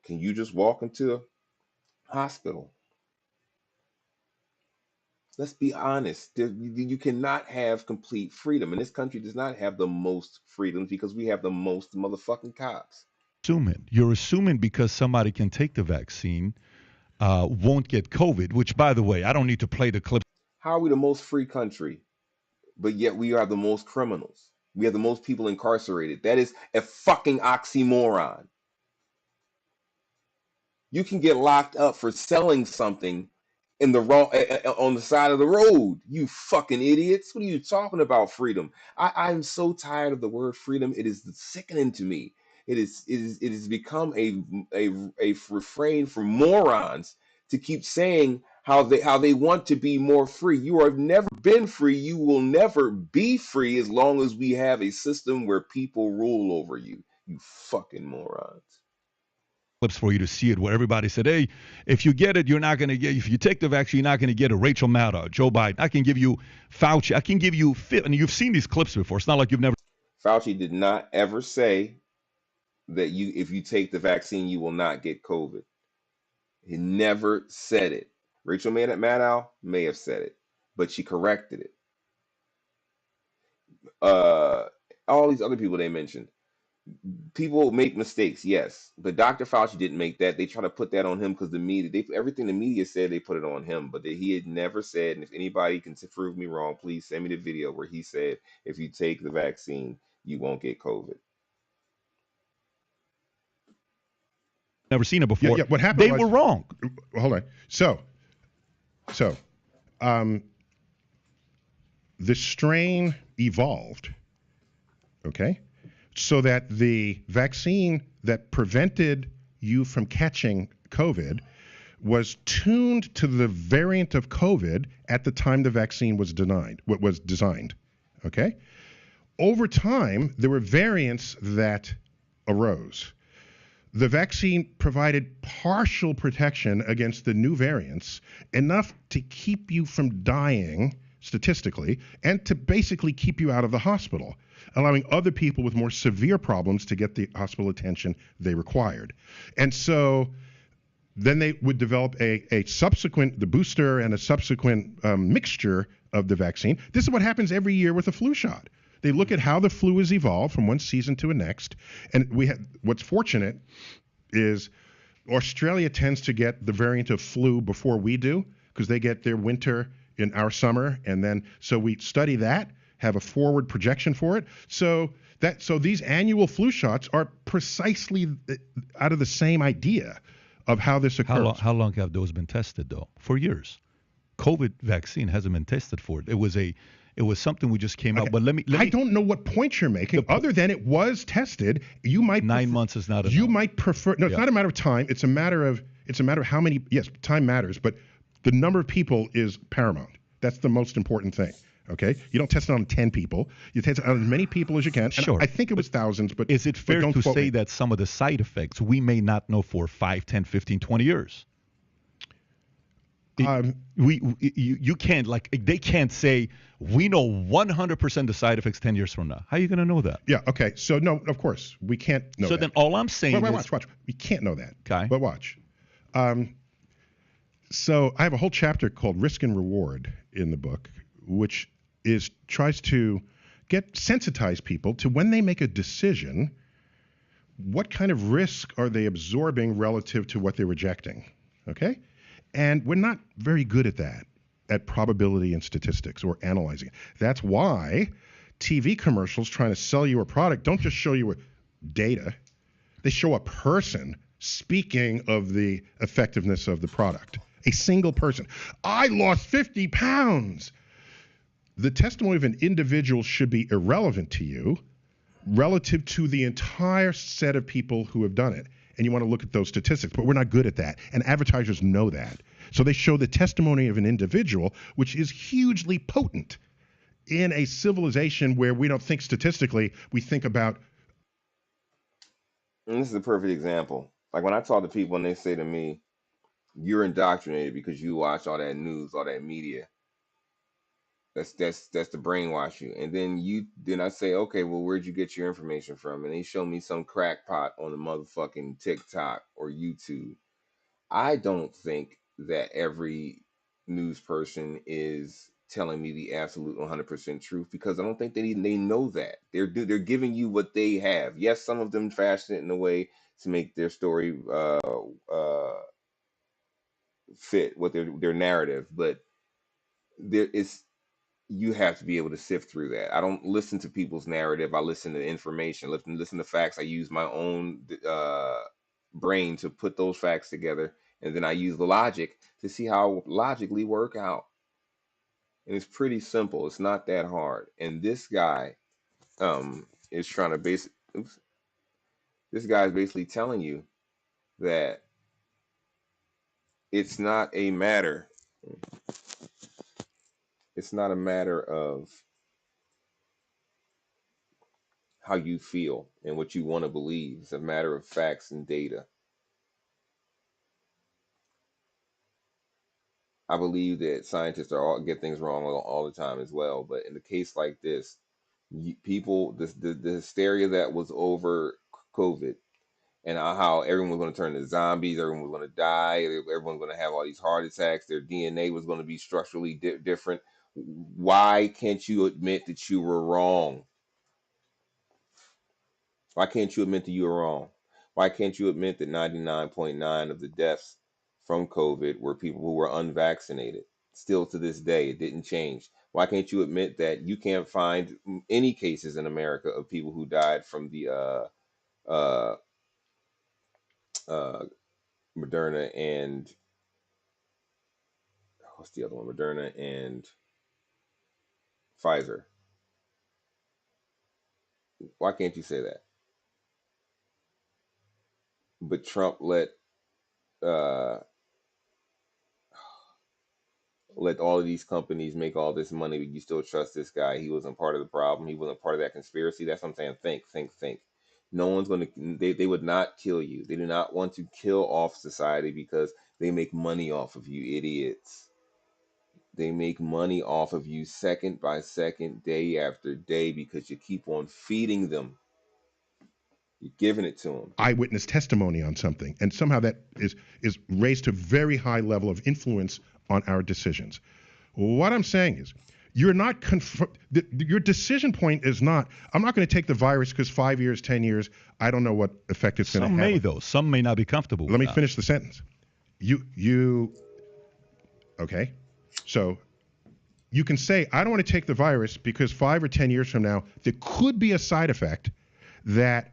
Can you just walk into a hospital? Let's be honest. You cannot have complete freedom, and this country does not have the most freedoms because we have the most motherfucking cops. You're assuming because somebody can take the vaccine. Won't get COVID, which, by the way, I don't need to play the clip. How are we the most free country, but yet we are the most criminals? We have the most people incarcerated. That is a fucking oxymoron. You can get locked up for selling something in the wrong on the side of the road. You fucking idiots! What are you talking about? Freedom? I'm so tired of the word freedom. It is sickening to me. It has become a refrain for morons to keep saying how they want to be more free. You have never been free. You will never be free as long as we have a system where people rule over you. You fucking morons. Clips for you to see it where everybody said, hey, if you get it, you're not going to get, if you take the vaccine, you're not going to get a Rachel Maddow, Joe Biden. I can give you Fauci. I can give you, and you've seen these clips before. It's not like you've never. Fauci did not ever say that if you take the vaccine, you will not get COVID. He never said it. Rachel Maddow may have said it, but she corrected it. All these other people they mentioned. People make mistakes, yes, but Dr. Fauci didn't make that. They try to put that on him because the media, everything the media said, they put it on him, but he had never said, and if anybody can prove me wrong, please send me the video where he said, if you take the vaccine, you won't get COVID. Never seen it before. Yeah, what happened They were wrong. Hold on. So, the strain evolved, okay, so that the vaccine that prevented you from catching COVID was tuned to the variant of COVID at the time the vaccine was designed, okay? Over time, there were variants that arose. The vaccine provided partial protection against the new variants, enough to keep you from dying statistically, and to basically keep you out of the hospital. allowing other people with more severe problems to get the hospital attention they required. And so then they would develop a subsequent, the booster and a subsequent mixture of the vaccine. This is what happens every year with a flu shot. They look at how the flu has evolved from one season to the next. And what's fortunate is Australia tends to get the variant of flu before we do, because they get their winter in our summer. And then, so we study that, have a forward projection for it. So these annual flu shots are precisely out of the same idea of how this occurs. How long have those been tested, though? For years. COVID vaccine hasn't been tested for it. It was something we just came out. But I don't know what point you're making, other than it was tested. You might 9 months is not enough. You might prefer. No, it's not a matter of time. It's a matter of how many. Yes, time matters, but the number of people is paramount. That's the most important thing. Okay, you don't test it on 10 people. You test it on as many people as you can. Sure. I think it was thousands, but is it fair to say that some of the side effects we may not know for 5, 10, 15, 20 years? You can't, like, they can't say we know 100% the side effects 10 years from now. How are you going to know that? Yeah. Okay. So no, of course we can't know. So that. Then all I'm saying is, watch. We can't know that. Okay. But watch. So I have a whole chapter called Risk and Reward in the book, which tries to sensitize people to when they make a decision, what kind of risk are they absorbing relative to what they're rejecting? Okay? And we're not very good at that, at probability and statistics or analyzing it. That's why TV commercials trying to sell you a product don't just show you data. They show a person speaking of the effectiveness of the product. A single person. I lost 50 pounds. The testimony of an individual should be irrelevant to you relative to the entire set of people who have done it. And you want to look at those statistics, but we're not good at that. And advertisers know that. So they show the testimony of an individual, which is hugely potent in a civilization where we don't think statistically, we think about. And this is a perfect example. Like when I talk to people and they say to me, you're indoctrinated because you watch all that news, all that media. That's to brainwash you. And then I say, okay, well, where'd you get your information from? And they show me some crackpot on the motherfucking TikTok or YouTube. I don't think that every news person is telling me the absolute 100% truth, because I don't think they know that. They're giving you what they have. Yes, some of them fashion it in a way to make their story fit with their narrative, but you have to be able to sift through that. I don't listen to people's narrative. I listen to information, listen to facts. I use my own brain to put those facts together, and then I use the logic to see how logically work out. And it's pretty simple. It's not that hard. And this guy is trying to this guy is basically telling you that it's not a matter of how you feel and what you want to believe. It's a matter of facts and data. I believe that scientists get things wrong all the time as well. But in a case like this, the hysteria that was over COVID and how everyone was going to turn to zombies, everyone was going to die, everyone's going to have all these heart attacks, their DNA was going to be structurally different. Why can't you admit that you were wrong? Why can't you admit that you were wrong? Why can't you admit that 99.9% of the deaths from COVID were people who were unvaccinated? Still to this day, it didn't change. Why can't you admit that you can't find any cases in America of people who died from the Moderna and what's the other one? Moderna and Pfizer. Why can't you say that? But Trump let all of these companies make all this money, but you still trust this guy. He wasn't part of the problem. He wasn't part of that conspiracy. That's what I'm saying. Think. No one's going to, they would not kill you. They do not want to kill off society because they make money off of you idiots. They make money off of you second by second, day after day, because you keep on feeding them. You're giving it to them. Eyewitness testimony on something, and somehow that is raised to a very high level of influence on our decisions. What I'm saying is, you're not your decision point is not, I'm not going to take the virus because 5 years, 10 years, I don't know what effect it's going to have. Some may, though. Some may not be comfortable Let with me finish the sentence. Okay? So you can say, I don't want to take the virus because 5 or 10 years from now, there could be a side effect that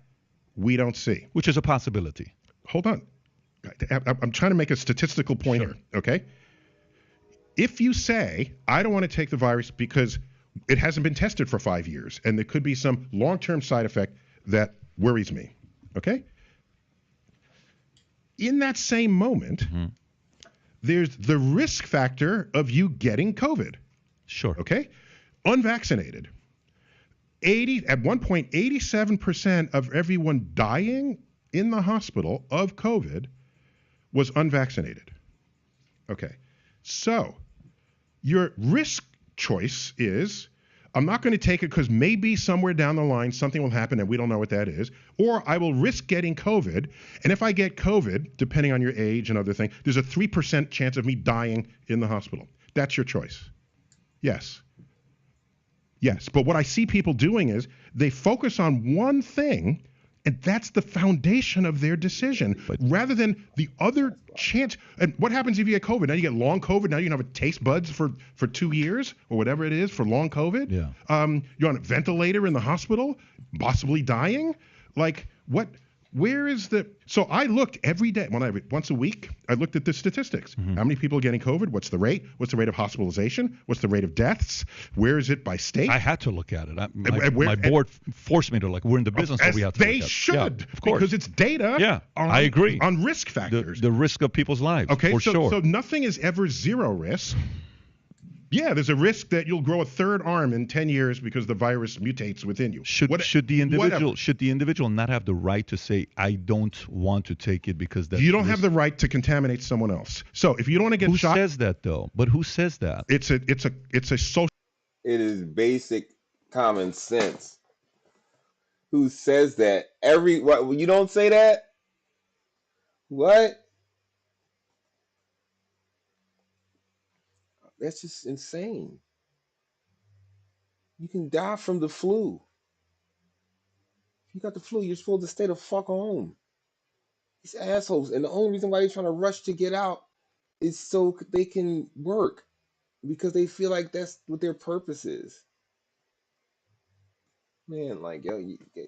we don't see. Which is a possibility. Hold on. I'm trying to make a statistical point here, okay? If you say, I don't want to take the virus because it hasn't been tested for 5 years and there could be some long-term side effect that worries me, okay? In that same moment, there's the risk factor of you getting COVID. Sure. Okay? Unvaccinated. At one point, 87% of everyone dying in the hospital of COVID was unvaccinated. Okay. So your risk choice is, I'm not going to take it because maybe somewhere down the line something will happen and we don't know what that is, or I will risk getting COVID. And if I get COVID, depending on your age and other things, there's a 3% chance of me dying in the hospital. That's your choice. Yes. Yes. But what I see people doing is they focus on one thing, and that's the foundation of their decision, rather than the other chance. And what happens if you get COVID? Now you get long COVID. Now you can have a taste buds for 2 years or whatever it is for long COVID. Yeah. You're on a ventilator in the hospital, possibly dying. Like what? Where is the? So I looked every day, once a week. I looked at the statistics. How many people are getting COVID? What's the rate? What's the rate of hospitalization? What's the rate of deaths? Where is it by state? I had to look at it. My board forced me to look. We're in the business, so we have to look at it. They should, of course, because it's data. Yeah, I agree. On risk factors. The risk of people's lives. Okay, sure. So nothing is ever zero risk. Yeah, there's a risk that you'll grow a third arm in 10 years because the virus mutates within you. Should the individual not have the right to say, I don't want to take it because that's you don't have the right to contaminate someone else. So if you don't want to get shot, who says that though? But who says that? It's a social. It is basic common sense. Who says that? What, you don't say that? What? That's just insane. You can die from the flu. If you got the flu, you're supposed to stay the fuck home. These assholes. And the only reason why they're trying to rush to get out is so they can work. Because they feel like that's what their purpose is. Man, like, yo, you get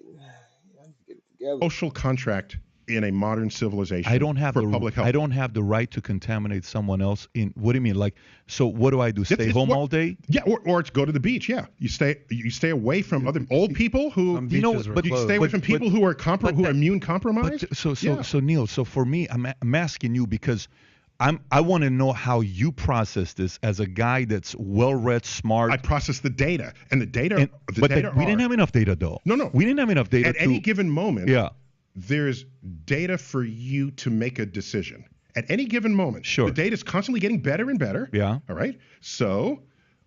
it together. Social contract in a modern civilization. I don't have public health. I don't have the right to contaminate someone else. What do you mean? Like, so what do I do? Stay home all day? Yeah, or to go to the beach. Yeah, you stay away from other old people who but you stay away from people who are immune compromised. So Neil, so for me, I'm asking you because I want to know how you process this as a guy that's well-read, smart. I process the data, and the data. We didn't have enough data, though. No, we didn't have enough data. At any given moment, yeah, there's data for you to make a decision. At any given moment, sure, the data is constantly getting better and better. Yeah. All right. So,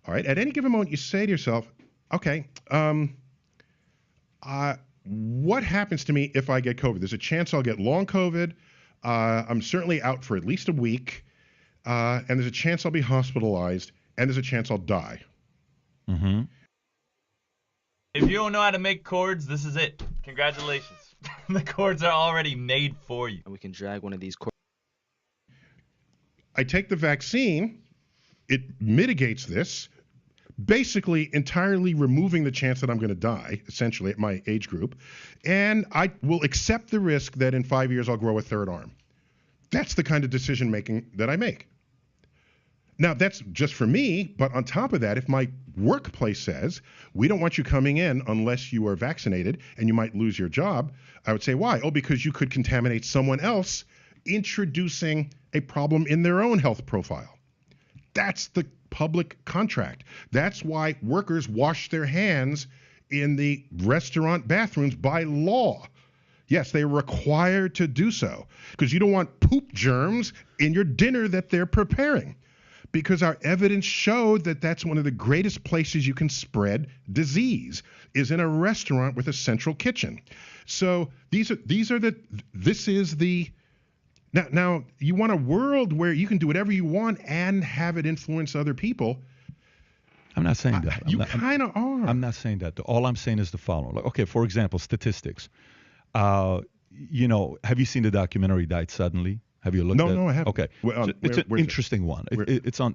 all right. At any given moment, you say to yourself, okay, what happens to me if I get COVID? There's a chance I'll get long COVID. I'm certainly out for at least a week, and there's a chance I'll be hospitalized, and there's a chance I'll die. Mm-hmm. If you don't know how to make chords, this is it. Congratulations. The chords are already made for you. And we can drag one of these chords. I take the vaccine. It mitigates this, basically entirely removing the chance that I'm going to die, essentially, at my age group. And I will accept the risk that in 5 years I'll grow a third arm. That's the kind of decision making that I make. Now, that's just for me, but on top of that, if my workplace says, we don't want you coming in unless you are vaccinated and you might lose your job, I would say, why? Oh, because you could contaminate someone else, introducing a problem in their own health profile. That's the public contract. That's why workers wash their hands in the restaurant bathrooms by law. Yes, they're required to do so because you don't want poop germs in your dinner that they're preparing. because our evidence showed that that's one of the greatest places you can spread disease is in a restaurant with a central kitchen. So this is the now you want a world where you can do whatever you want and have it influence other people. I'm not saying that. You kind of are. I'm not saying that. All I'm saying is the following. Like, okay, for example, statistics. Have you seen the documentary Died Suddenly? Have you looked at it? No, I haven't. Okay. It's an interesting one. It's on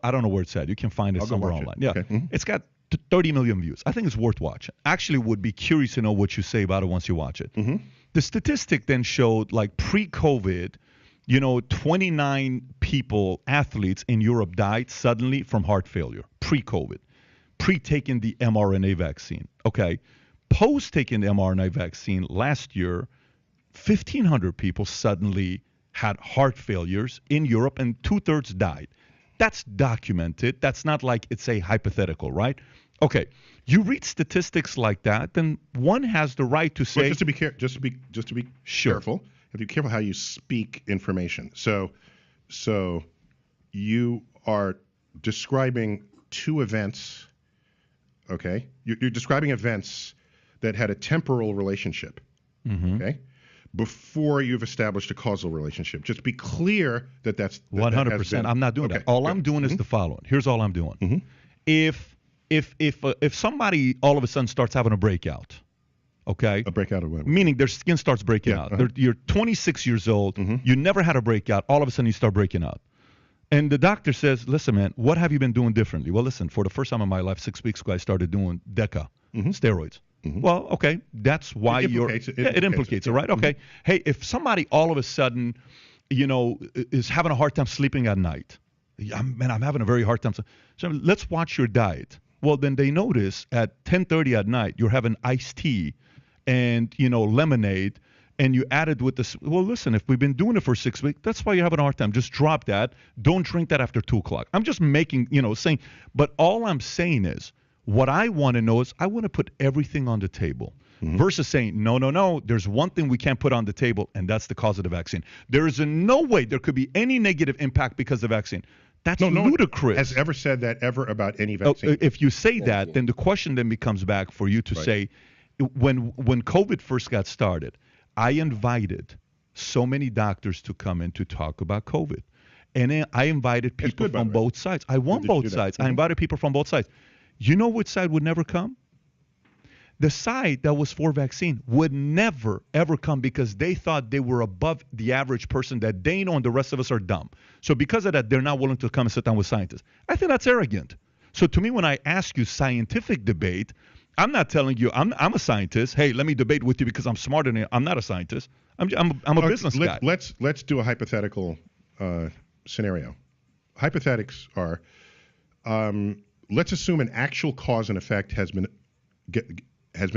I don't know where it's at. You can find it somewhere online. Yeah. Okay. Mm-hmm. It's got 30 million views. I think it's worth watching. Actually would be curious to know what you say about it once you watch it. Mm-hmm. The statistic then showed, like, pre-COVID, 29 athletes in Europe died suddenly from heart failure, pre-COVID, pre-taking the mRNA vaccine. Okay. Post-taking the mRNA vaccine last year, 1,500 people suddenly had heart failures in Europe, and 2/3 died. That's documented. That's not like it's a hypothetical, right? Okay. You read statistics like that, then one has the right to say. Well, just to be careful. You have to be careful how you speak information. So you are describing two events. Okay. You're describing events that had a temporal relationship. Mm-hmm. Okay. Before you've established a causal relationship. Just be clear that's 100%. I'm not doing that. All I'm doing is the following. Here's all I'm doing. Mm-hmm. If somebody all of a sudden starts having a breakout, okay? A breakout of what? Meaning their skin starts breaking out. Uh-huh. You're 26 years old. Mm-hmm. You never had a breakout. All of a sudden you start breaking out. And the doctor says, listen, man, what have you been doing differently? Well, listen, for the first time in my life, 6 weeks ago, I started doing DECA, steroids. Mm-hmm. Well, okay, that's why it implicates it, right? Okay. Mm-hmm. Hey, if somebody all of a sudden, is having a hard time sleeping at night, I'm having a very hard time. So let's watch your diet. Well, then they notice at 10:30 at night, you're having iced tea and, lemonade, and you add it with this. Well, listen, if we've been doing it for 6 weeks, that's why you're having a hard time. Just drop that. Don't drink that after 2 o'clock. I'm just making, saying, but all I'm saying is, what I want to know is I want to put everything on the table versus saying, no, there's one thing we can't put on the table, and that's the cause of the vaccine. There is no way there could be any negative impact because of the vaccine. That's ludicrous. No one has ever said that ever about any vaccine. If you say that, then the question then becomes back for you to say, when COVID first got started, I invited so many doctors to come in to talk about COVID. And then I invited people from both sides. I want both sides. I invited people from both sides. You know which side would never come? The side that was for vaccine would never, ever come because they thought they were above the average person, that they know and the rest of us are dumb. So because of that, they're not willing to come and sit down with scientists. I think that's arrogant. So to me, when I ask you scientific debate, I'm not telling you I'm a scientist. Hey, let me debate with you because I'm smarter than you. I'm not a scientist. I'm a business guy. Let's do a hypothetical scenario. Hypothetics are, let's assume an actual cause and effect has been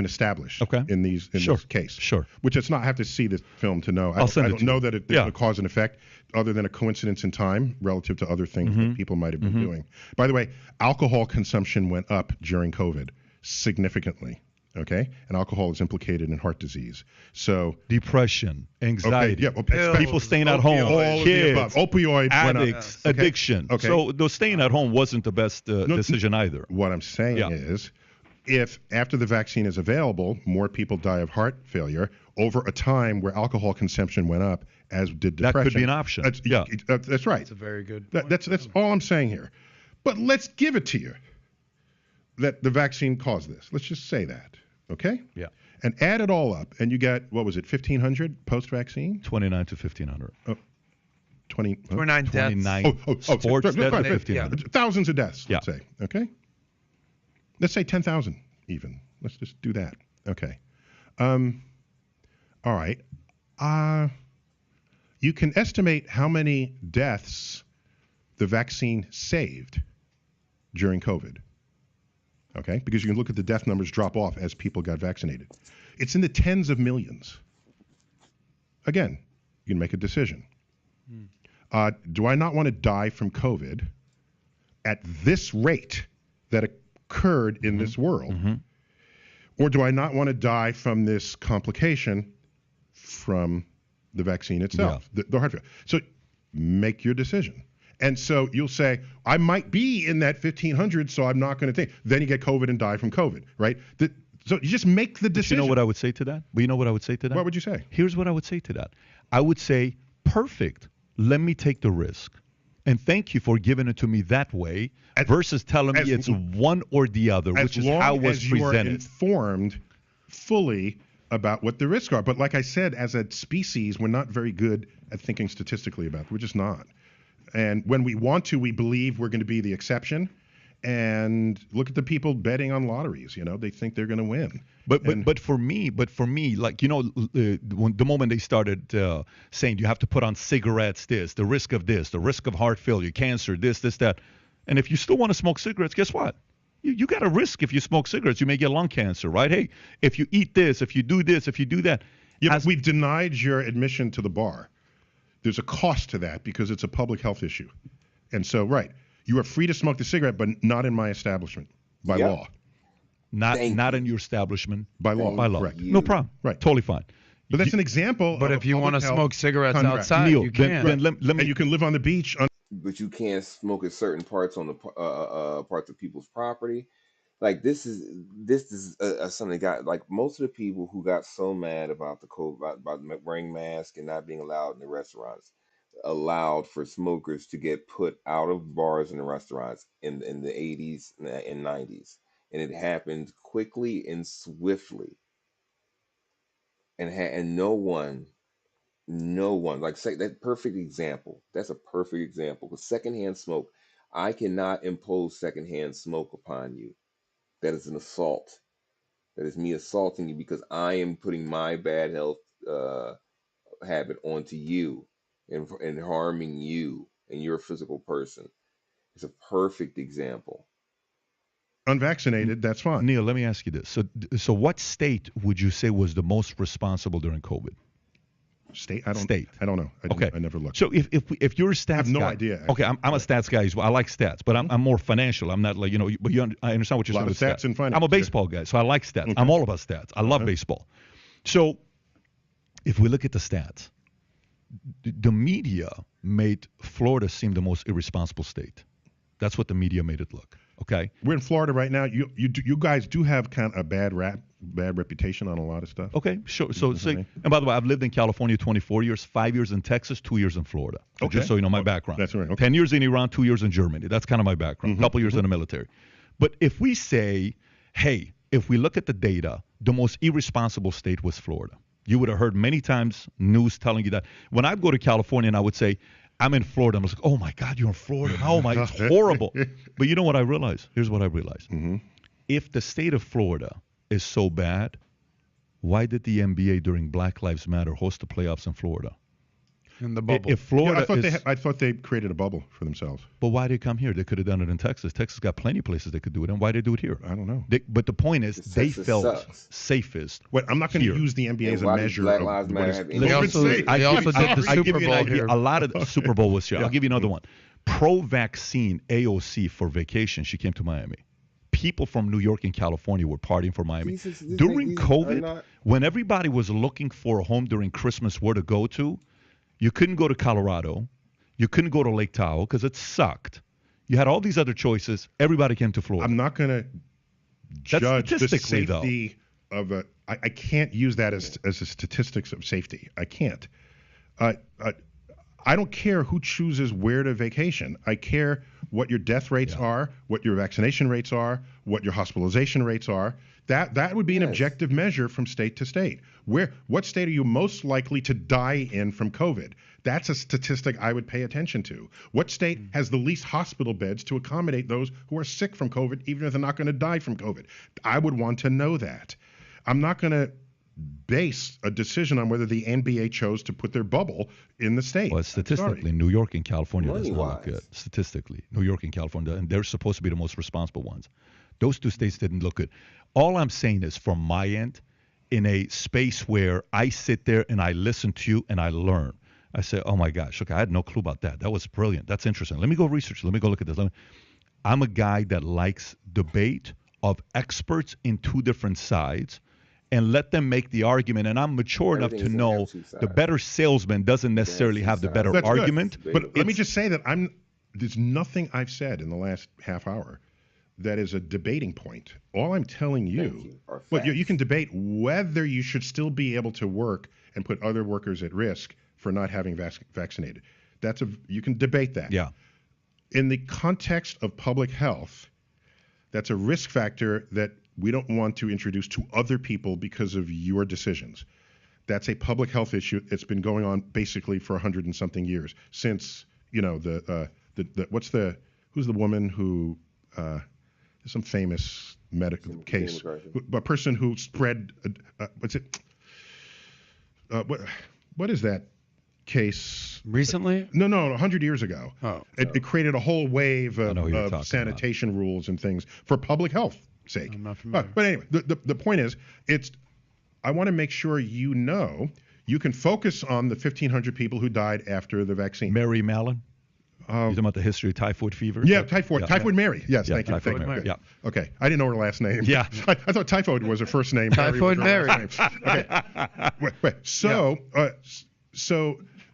established in this case. Sure. Which it's not have to see the film to know. I don't know that there's a cause and effect other than a coincidence in time relative to other things that people might have been doing. By the way, alcohol consumption went up during COVID significantly. Okay, and alcohol is implicated in heart disease. So depression, anxiety, pills, people staying at home, kids, opioid addicts, addiction. Okay. So the staying at home wasn't the best decision either. What I'm saying is, if after the vaccine is available, more people die of heart failure over a time where alcohol consumption went up, as did depression. That could be an option. That's right. That's a very good point. That's all I'm saying here. But let's give it to you that the vaccine caused this. Let's just say that. Okay? Yeah. And add it all up, and you got, what was it, 1,500 post-vaccine? 29 to 1,500. 29 deaths. 29 sports deaths, 1,500. Thousands of deaths, let's say. Okay? Let's say 10,000 even. Let's just do that. Okay. All right. You can estimate how many deaths the vaccine saved during COVID. Okay, because you can look at the death numbers drop off as people got vaccinated. It's in the tens of millions. Again, you can make a decision. Do I not want to die from COVID at this rate that occurred in this world? Or do I not want to die from this complication from the vaccine itself, the heart failure? So make your decision. And so you'll say, I might be in that 1,500, so I'm not going to take. Then you get COVID and die from COVID, right? So you just make the decision. But you know what I would say to that? What would you say? Here's what I would say to that. I would say, perfect. Let me take the risk. And thank you for giving it to me that way versus telling me it's one or the other, which is how it was presented. You are informed fully about what the risks are. But like I said, as a species, we're not very good at thinking statistically about it. We're just not. And when we want to, we believe we're going to be the exception. And look at the people betting on lotteries. They think they're going to win. But for me, like, the moment they started saying you have to put on cigarettes, the risk of heart failure, cancer, this, that. And if you still want to smoke cigarettes, guess what? You got a risk if you smoke cigarettes. You may get lung cancer, right? Hey, if you eat this, if you do this, if you do that. Yeah, but we've denied your admission to the bar. There's a cost to that because it's a public health issue. And so, right. You are free to smoke the cigarette, but not in my establishment by law. Not in your establishment by law. By law. Correct. No problem. Right. Totally fine. But that's an example. But if you want to smoke cigarettes outside, Neil, you can. Then let me. And you can live on the beach. But you can't smoke at certain parts on the parts of people's property. Like this is something that got, like, most of the people who got so mad about the COVID, about wearing masks and not being allowed in the restaurants, allowed for smokers to get put out of bars and restaurants in the 80s and 90s, and it happened quickly and swiftly, and no one, like, say that perfect example. That's a perfect example. With secondhand smoke, I cannot impose secondhand smoke upon you. That is an assault. That is me assaulting you because I am putting my bad health habit onto you. And harming you and your physical person. It's a perfect example. Unvaccinated, that's fine. Neil, let me ask you this. So what state would you say was the most responsible during COVID? State? I don't know. I never looked. So if you're a stats guy. I have no idea. Actually. Okay, I'm a stats guy as well. I like stats, but I'm more financial. I'm not like, but I understand what you're saying with stats and finance. I'm a baseball guy, so I like stats. Okay. I'm all about stats. I love baseball. So if we look at the stats, the media made Florida seem the most irresponsible state. That's what the media made it look. Okay. We're in Florida right now. You guys do have kind of a bad reputation on a lot of stuff. Okay, sure. So, and by the way, I've lived in California 24 years, 5 years in Texas, 2 years in Florida. Okay. Just so you know my background. That's right. Okay. 10 years in Iran, 2 years in Germany. That's kind of my background. A couple years in the military. But if we say, hey, if we look at the data, the most irresponsible state was Florida. You would have heard many times news telling you that. When I'd go to California and I would say, I'm in Florida, I'm like, oh my God, you're in Florida. Oh my, it's horrible. But you know what I realized? Here's what I realized. If the state of Florida is so bad, why did the NBA during Black Lives Matter host the playoffs in Florida? In the bubble. If Florida I thought they created a bubble for themselves. But why did they come here? They could have done it in Texas. Texas got plenty of places they could do it in. Why did they do it here? I don't know. But the point is, they felt safest. Wait, I'm not going to use the NBA as a measure of what is They also did the Super Bowl here. A lot of the Super Bowl was here. I'll give you another one. Pro-vaccine AOC for vacation. She came to Miami. People from New York and California were partying for Miami. During COVID, when everybody was looking for a home during Christmas where to go to, you couldn't go to Colorado. You couldn't go to Lake Tahoe because it sucked. You had all these other choices. Everybody came to Florida. I'm not going to judge the safety of a. I can't use that as a statistics of safety. I can't. I don't care who chooses where to vacation. I care what your death rates are, what your vaccination rates are, what your hospitalization rates are. That would be an objective measure from state to state. What state are you most likely to die in from COVID? That's a statistic I would pay attention to. What state has the least hospital beds to accommodate those who are sick from COVID, even if they're not going to die from COVID? I would want to know that. I'm not going to base a decision on whether the NBA chose to put their bubble in the state. Well, statistically, New York and California does not look good. Statistically, New York and California, and they're supposed to be the most responsible ones. Those two states didn't look good. All I'm saying is, from my end, in a space where I sit there and I listen to you and I learn, I say, oh my gosh, okay, I had no clue about that. That was brilliant. That's interesting. Let me go research. Let me go look at this. I'm a guy that likes debate of experts in two different sides and let them make the argument. And I'm mature enough to know the better salesman doesn't necessarily have the better argument. But let me just say that there's nothing I've said in the last half hour that is a debating point. All I'm telling you, well, you can debate whether you should still be able to work and put other workers at risk for not having vaccinated. You can debate that. Yeah. In the context of public health, that's a risk factor that we don't want to introduce to other people because of your decisions. That's a public health issue. It's been going on basically for 100 and something years since, who's the woman who, some famous medical case, a person who spread, what is that case? Recently? No, 100 years ago. Oh. It created a whole wave of sanitation rules and things for public health sake. I'm not familiar. But anyway, the point is, I want to make sure you can focus on the 1,500 people who died after the vaccine. Mary Mallon? You're talking about the history of typhoid fever? Yeah, Typhoid Mary. Yes, thank you. Typhoid Mary. Yeah. Okay, I didn't know her last name. Yeah. I thought typhoid was her first name. Typhoid Mary. Okay. Wait. So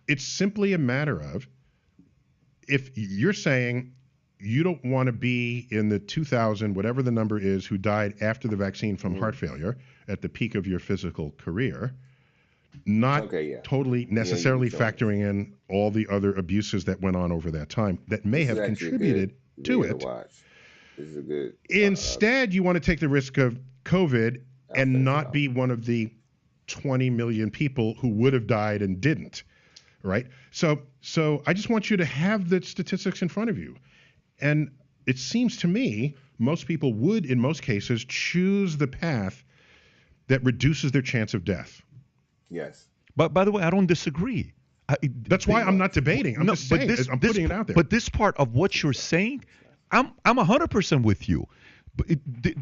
it's simply a matter of, if you're saying you don't want to be in the 2,000, whatever the number is, who died after the vaccine from heart failure at the peak of your physical career, not totally necessarily factoring in all the other abuses that went on over that time that may have contributed to it. This is a good. Instead, you want to take the risk of COVID and not be one of the 20 million people who would have died and didn't, right? So I just want you to have the statistics in front of you. And it seems to me most people would, in most cases, choose the path that reduces their chance of death. Yes. But by the way, I don't disagree. That's why I'm not debating. I'm just saying. I'm putting it out there. But this part of what you're saying, I'm 100% with you. But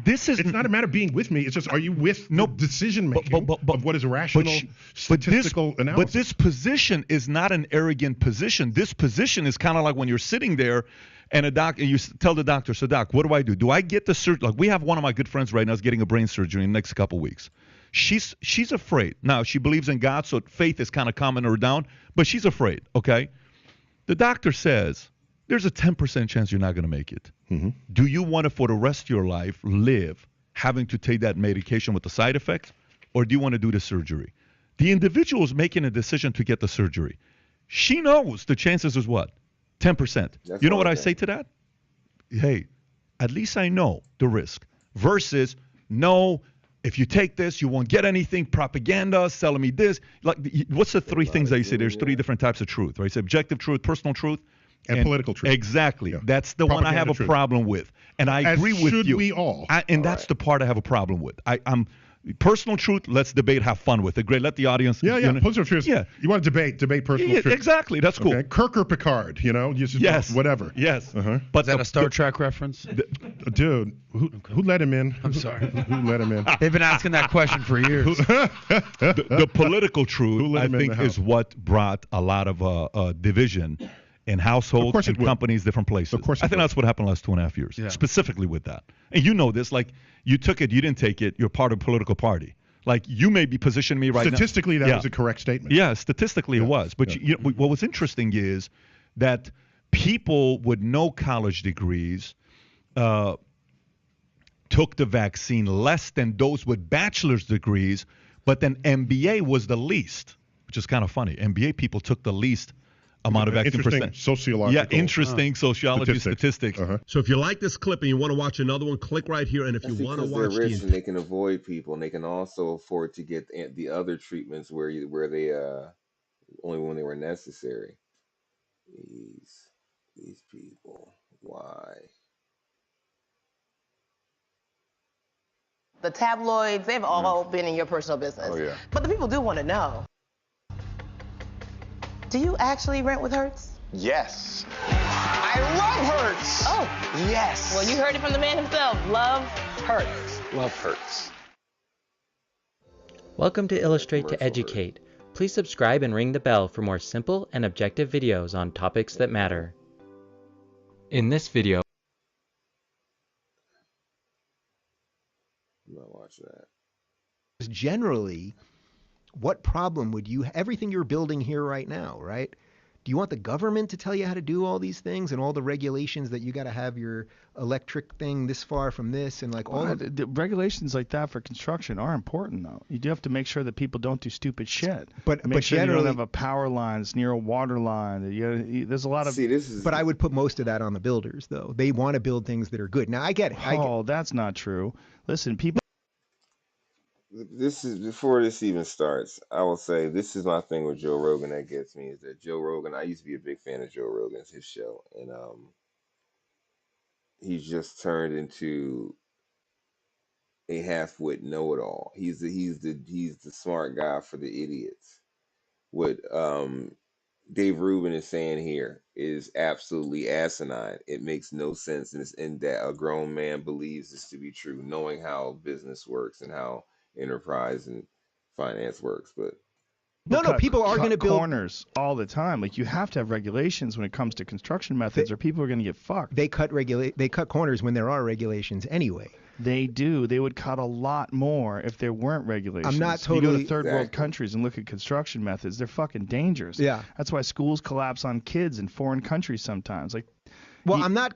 this is. It's not a matter of being with me. It's just, are you with the decision making of what is a rational statistical analysis? But this position is not an arrogant position. This position is kind of like when you're sitting there, and you tell the doctor, "So doc, what do I do? Do I get the surgery?" Like we have one of my good friends right now is getting a brain surgery in the next couple of weeks. She's afraid. Now, she believes in God, so faith is kind of calming her down, but she's afraid, okay? The doctor says, there's a 10% chance you're not going to make it. Mm-hmm. Do you want to, for the rest of your life, live having to take that medication with the side effects, or do you want to do the surgery? The individual is making a decision to get the surgery. She knows the chances is what? 10%. You know what I say to that? Hey, at least I know the risk. Versus, no, if you take this, you won't get anything. Propaganda, selling me this. Like, what's the three things that you say? There's three different types of truth, right? It's objective truth, personal truth, and political truth. Exactly. Yeah. That's the one I have a problem with. And I agree with you. Should we all? And that's the part I have a problem with. I'm personal truth, let's debate, have fun with it. Great, let the audience. Yeah. Personal truth. Yeah. You want to debate personal truth. Exactly, that's cool. Okay. Kirk or Picard, yes. Whatever. Yes. Uh-huh. But is that a Star Trek reference? Dude, who let him in? I'm sorry. Who let him in? They've been asking that question for years. The political truth, I think, is what brought a lot of division in households and companies, different places. Of course I think that's what happened the last 2.5 years, specifically with that. And you know this, like, you took it, you didn't take it, you're part of a political party. Like, you may be positioning me right statistically, now. That was a correct statement. Yeah, statistically it was. But what was interesting is that people with no college degrees took the vaccine less than those with bachelor's degrees, but then MBA was the least, which is kind of funny. MBA people took the least amount of vaccine percent. Interesting sociology statistics. Uh-huh. So if you like this clip and you want to watch another one, click right here. And if you want to watch they're rich and they can avoid people, and they can also afford to get the other treatments where they only when they were necessary. These people, why? The tabloids, they've all been in your personal business. Oh, yeah. But the people do want to know. Do you actually rent with Hertz? Yes. I love Hertz. Oh. Yes. Well, you heard it from the man himself. Love Hertz. Love Hertz. Welcome to Illustrate to Educate. Please subscribe and ring the bell for more simple and objective videos on topics that matter. In this video, I'm not watching that. Generally, what problem would you, everything you're building here right now, right? Do you want the government to tell you how to do all these things and all the regulations that you got to have your electric thing this far from this and like all the regulations like that for construction are important though. You do have to make sure that people don't do stupid shit. But make sure generally, you don't have a power line that's near a water line. There's a lot of. But I would put most of that on the builders though. They want to build things that are good. Now I get it. That's not true. Listen, people. This is before this even starts. I will say this is my thing with Joe Rogan that gets me is that Joe Rogan. I used to be a big fan of Joe Rogan's his show, and he's just turned into a half-wit know-it-all. He's the smart guy for the idiots. What Dave Rubin is saying here is absolutely asinine. It makes no sense, and that a grown man believes this to be true, knowing how business works and how enterprise and finance works. But people are going to build corners all the time. Like you have to have regulations when it comes to construction methods, or people are going to get fucked. They cut corners when there are regulations anyway. They do. They would cut a lot more if there weren't regulations. I'm not totally. You go to third world countries and look at construction methods. They're fucking dangerous. Yeah. That's why schools collapse on kids in foreign countries sometimes. Like. Well, I'm not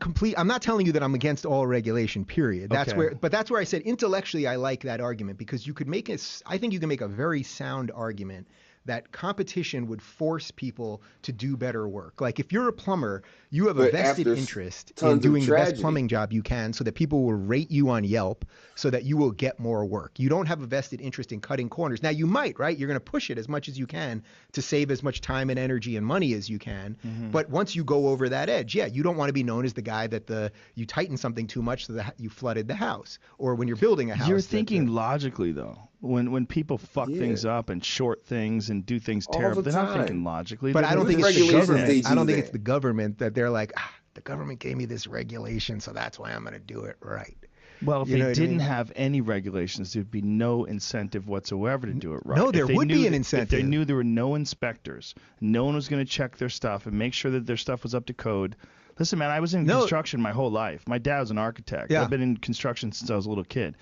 telling you that I'm against all regulation, period. That's where I said intellectually I like that argument because you could I think you can make a very sound argument that competition would force people to do better work. Like if you're a plumber, you have a vested interest in doing the best plumbing job you can so that people will rate you on Yelp so that you will get more work. You don't have a vested interest in cutting corners. Now you might, right? You're going to push it as much as you can to save as much time and energy and money as you can. Mm-hmm. But once you go over that edge, you don't want to be known as the guy that you tighten something too much so that you flooded the house. Or when you're building a house. You're thinking logically though. When people fuck things up and short things and do things terrible, they're not thinking logically. But I don't think it's the government. I don't think it's the government that they're like, the government gave me this regulation, so that's why I'm going to do it right. Well, if they didn't have any regulations, there'd be no incentive whatsoever to do it right. No, there would be an incentive. If they knew there were no inspectors, no one was going to check their stuff and make sure that their stuff was up to code. Listen, man, I was in construction my whole life. My dad was an architect. Yeah. I've been in construction since I was a little kid.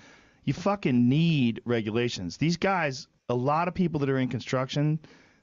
You fucking need regulations. These guys, a lot of people that are in construction,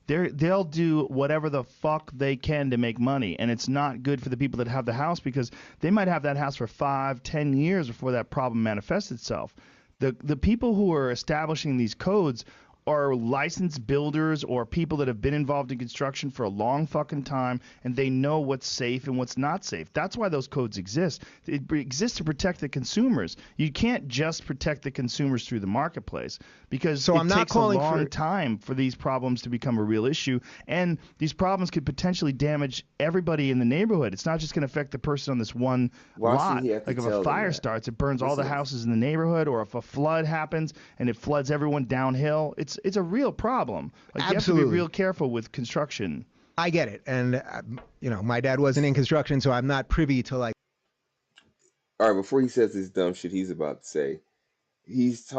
they'll do whatever the fuck they can to make money, and it's not good for the people that have the house because they might have that house for 5-10 years before that problem manifests itself. The people who are establishing these codes are licensed builders or people that have been involved in construction for a long fucking time, and they know what's safe and what's not safe. That's why those codes exist. It exists to protect the consumers. You can't just protect the consumers through the marketplace because it takes a long time for these problems to become a real issue, and these problems could potentially damage everybody in the neighborhood. It's not just going to affect the person on this one lot. Like if a fire starts, it burns all the houses in the neighborhood, or if a flood happens and it floods everyone downhill, it's a real problem. Like, you have to be real careful with construction. I get it. And, my dad wasn't in construction, so I'm not privy to like. All right, before he says this dumb shit he's about to say, it's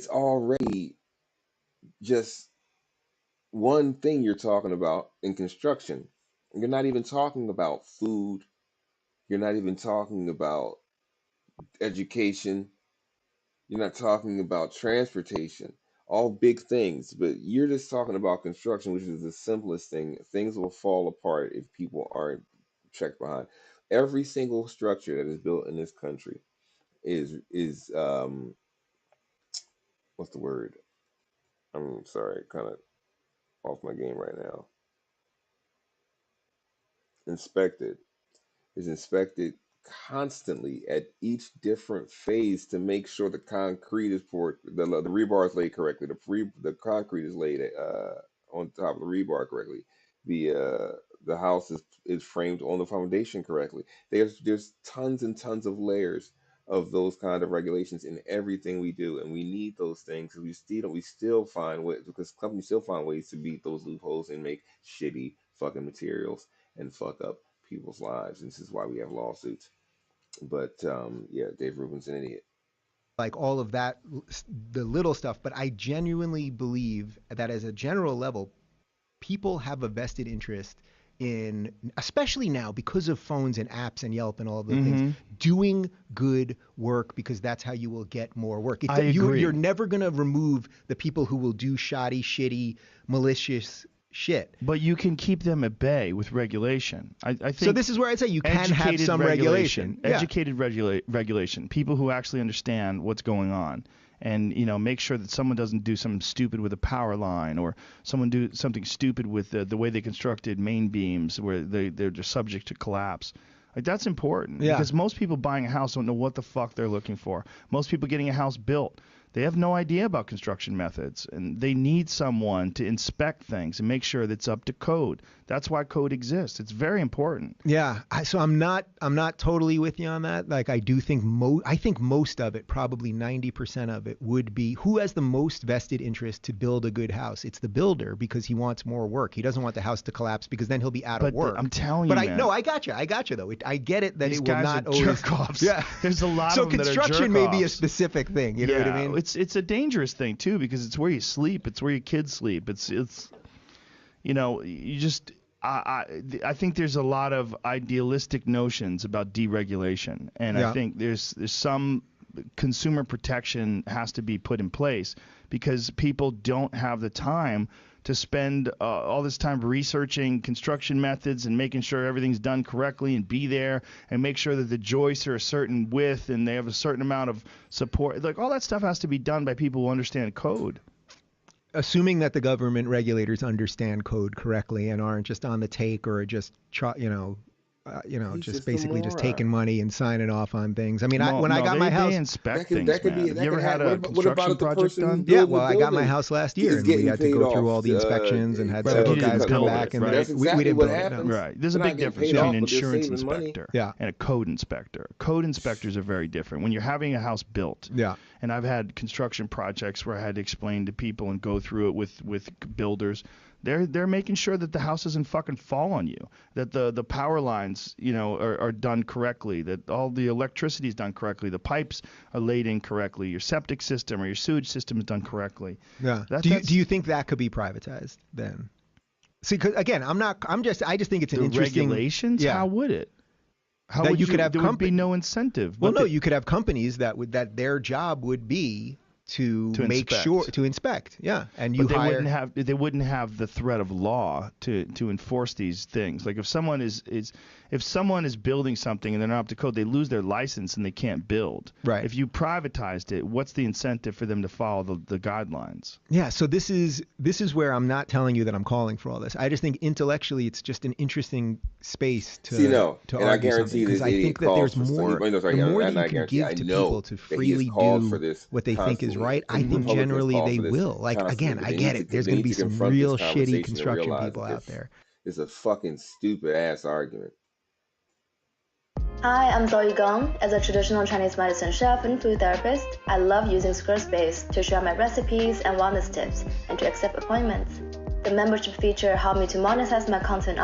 already just one thing you're talking about in construction. You're not even talking about food. You're not even talking about education. You're not talking about transportation, all big things, but you're just talking about construction, which is the simplest thing. Things will fall apart if people aren't checked behind. Every single structure that is built in this country is what's the word? I'm sorry, kind of off my game right now. Is inspected constantly at each different phase to make sure the concrete is poured, the rebar is laid correctly, the concrete is laid on top of the rebar correctly, the house is framed on the foundation correctly. There's tons and tons of layers of those kind of regulations in everything we do, and we need those things because we still find ways, because companies still find ways to beat those loopholes and make shitty fucking materials and fuck up people's lives. And this is why we have lawsuits. But Dave Rubin's an idiot. Like all of that, the little stuff, but I genuinely believe that as a general level, people have a vested interest in, especially now because of phones and apps and Yelp and all of the things, doing good work, because that's how you will get more work. I agree. You're never going to remove the people who will do shoddy, shitty, malicious shit. But you can keep them at bay with regulation. I think. So this is where I'd say you can have some regulation. Educated regulation. People who actually understand what's going on. And, you know, make sure that someone doesn't do something stupid with a power line, or someone do something stupid with the way they constructed main beams where they're just subject to collapse. Like, that's important. Yeah. Because most people buying a house don't know what the fuck they're looking for. Most people getting a house built, they have no idea about construction methods, and they need someone to inspect things and make sure that it's up to code. That's why code exists. It's very important. Yeah, so I'm not totally with you on that. Like, I do think most of it, probably 90% of it, would be who has the most vested interest to build a good house. It's the builder, because he wants more work. He doesn't want the house to collapse, because then he'll be out of work. I'm telling you, man. I got you though. I get it that these it will guys not are always. Jerk-offs. Yeah, there's a lot so of them that are construction jerk-offs. may be a specific thing. You know what I mean? It's a dangerous thing too, because it's where you sleep. It's where your kids sleep. It's you know, you just. I think there's a lot of idealistic notions about deregulation, and I think there's some consumer protection has to be put in place, because people don't have the time to spend all this time researching construction methods and making sure everything's done correctly, and be there and make sure that the joists are a certain width and they have a certain amount of support. Like, all that stuff has to be done by people who understand code. Assuming that the government regulators understand code correctly and aren't just on the take, or just just basically just taking money and signing off on things. I mean, when I got my house, they inspect things. Have you ever had a construction project done? Yeah, well, I got my house last year, and we had to go through all the inspections and had several guys come back, and we didn't build it. No. Right. There's a big difference between an insurance inspector and a code inspector. Code inspectors are very different. When you're having a house built, and I've had construction projects where I had to explain to people and go through it with builders. They're making sure that the house doesn't fucking fall on you, that the power lines, you know, are done correctly, that all the electricity is done correctly, the pipes are laid in correctly, your septic system or your sewage system is done correctly. Yeah. Do you think that could be privatized then? See, 'cause again, I just think it's an interesting regulations. Yeah. How would it? How that would you could have there would be no incentive. Well, no, you could have companies that their job would be to make sure to inspect, and you but they wouldn't have the threat of law to enforce these things. Like, if someone is building something and they're not up to code, they lose their license and they can't build. Right. If you privatized it, what's the incentive for them to follow the guidelines? Yeah. So this is where I'm not telling you that I'm calling for all this. I just think intellectually it's just an interesting space to and I guarantee because I think that there's more. The more that you can give to people to freely do what they think is right, I think generally they will. Like, again, I get it. There's going to be some real shitty construction people out there. It's a fucking stupid ass argument. Hi, I'm Zoe Gong. As a traditional Chinese medicine chef and food therapist, I love using Squarespace to share my recipes and wellness tips and to accept appointments. The membership feature helped me to monetize my content.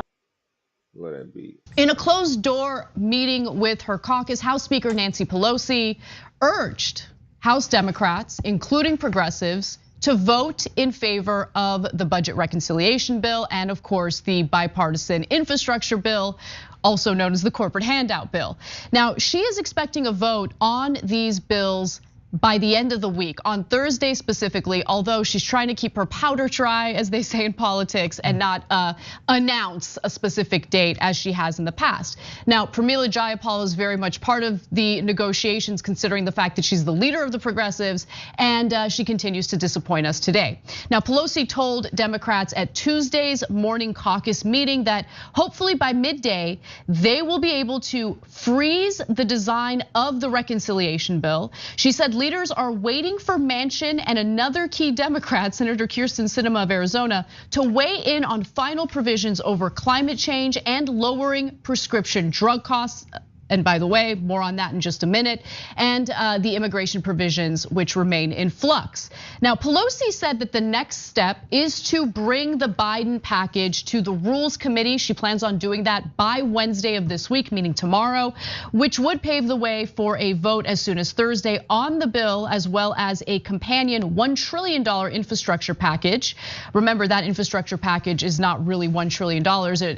Let it be. In a closed-door meeting with her caucus, House Speaker Nancy Pelosi urged House Democrats, including progressives, to vote in favor of the budget reconciliation bill and, of course, the bipartisan infrastructure bill, also known as the corporate handout bill. Now, she is expecting a vote on these bills by the end of the week, on Thursday specifically, although she's trying to keep her powder dry, as they say in politics, and not announce a specific date as she has in the past. Now, Pramila Jayapal is very much part of the negotiations, considering the fact that she's the leader of the progressives, and she continues to disappoint us today. Now, Pelosi told Democrats at Tuesday's morning caucus meeting that hopefully by midday, they will be able to freeze the design of the reconciliation bill. She said leaders are waiting for Manchin and another key Democrat, Senator Kyrsten Sinema of Arizona, to weigh in on final provisions over climate change and lowering prescription drug costs. And by the way, more on that in just a minute, and the immigration provisions which remain in flux. Now, Pelosi said that the next step is to bring the Biden package to the Rules Committee. She plans on doing that by Wednesday of this week, meaning tomorrow, which would pave the way for a vote as soon as Thursday on the bill, as well as a companion $1 trillion infrastructure package. Remember, that infrastructure package is not really $1 trillion.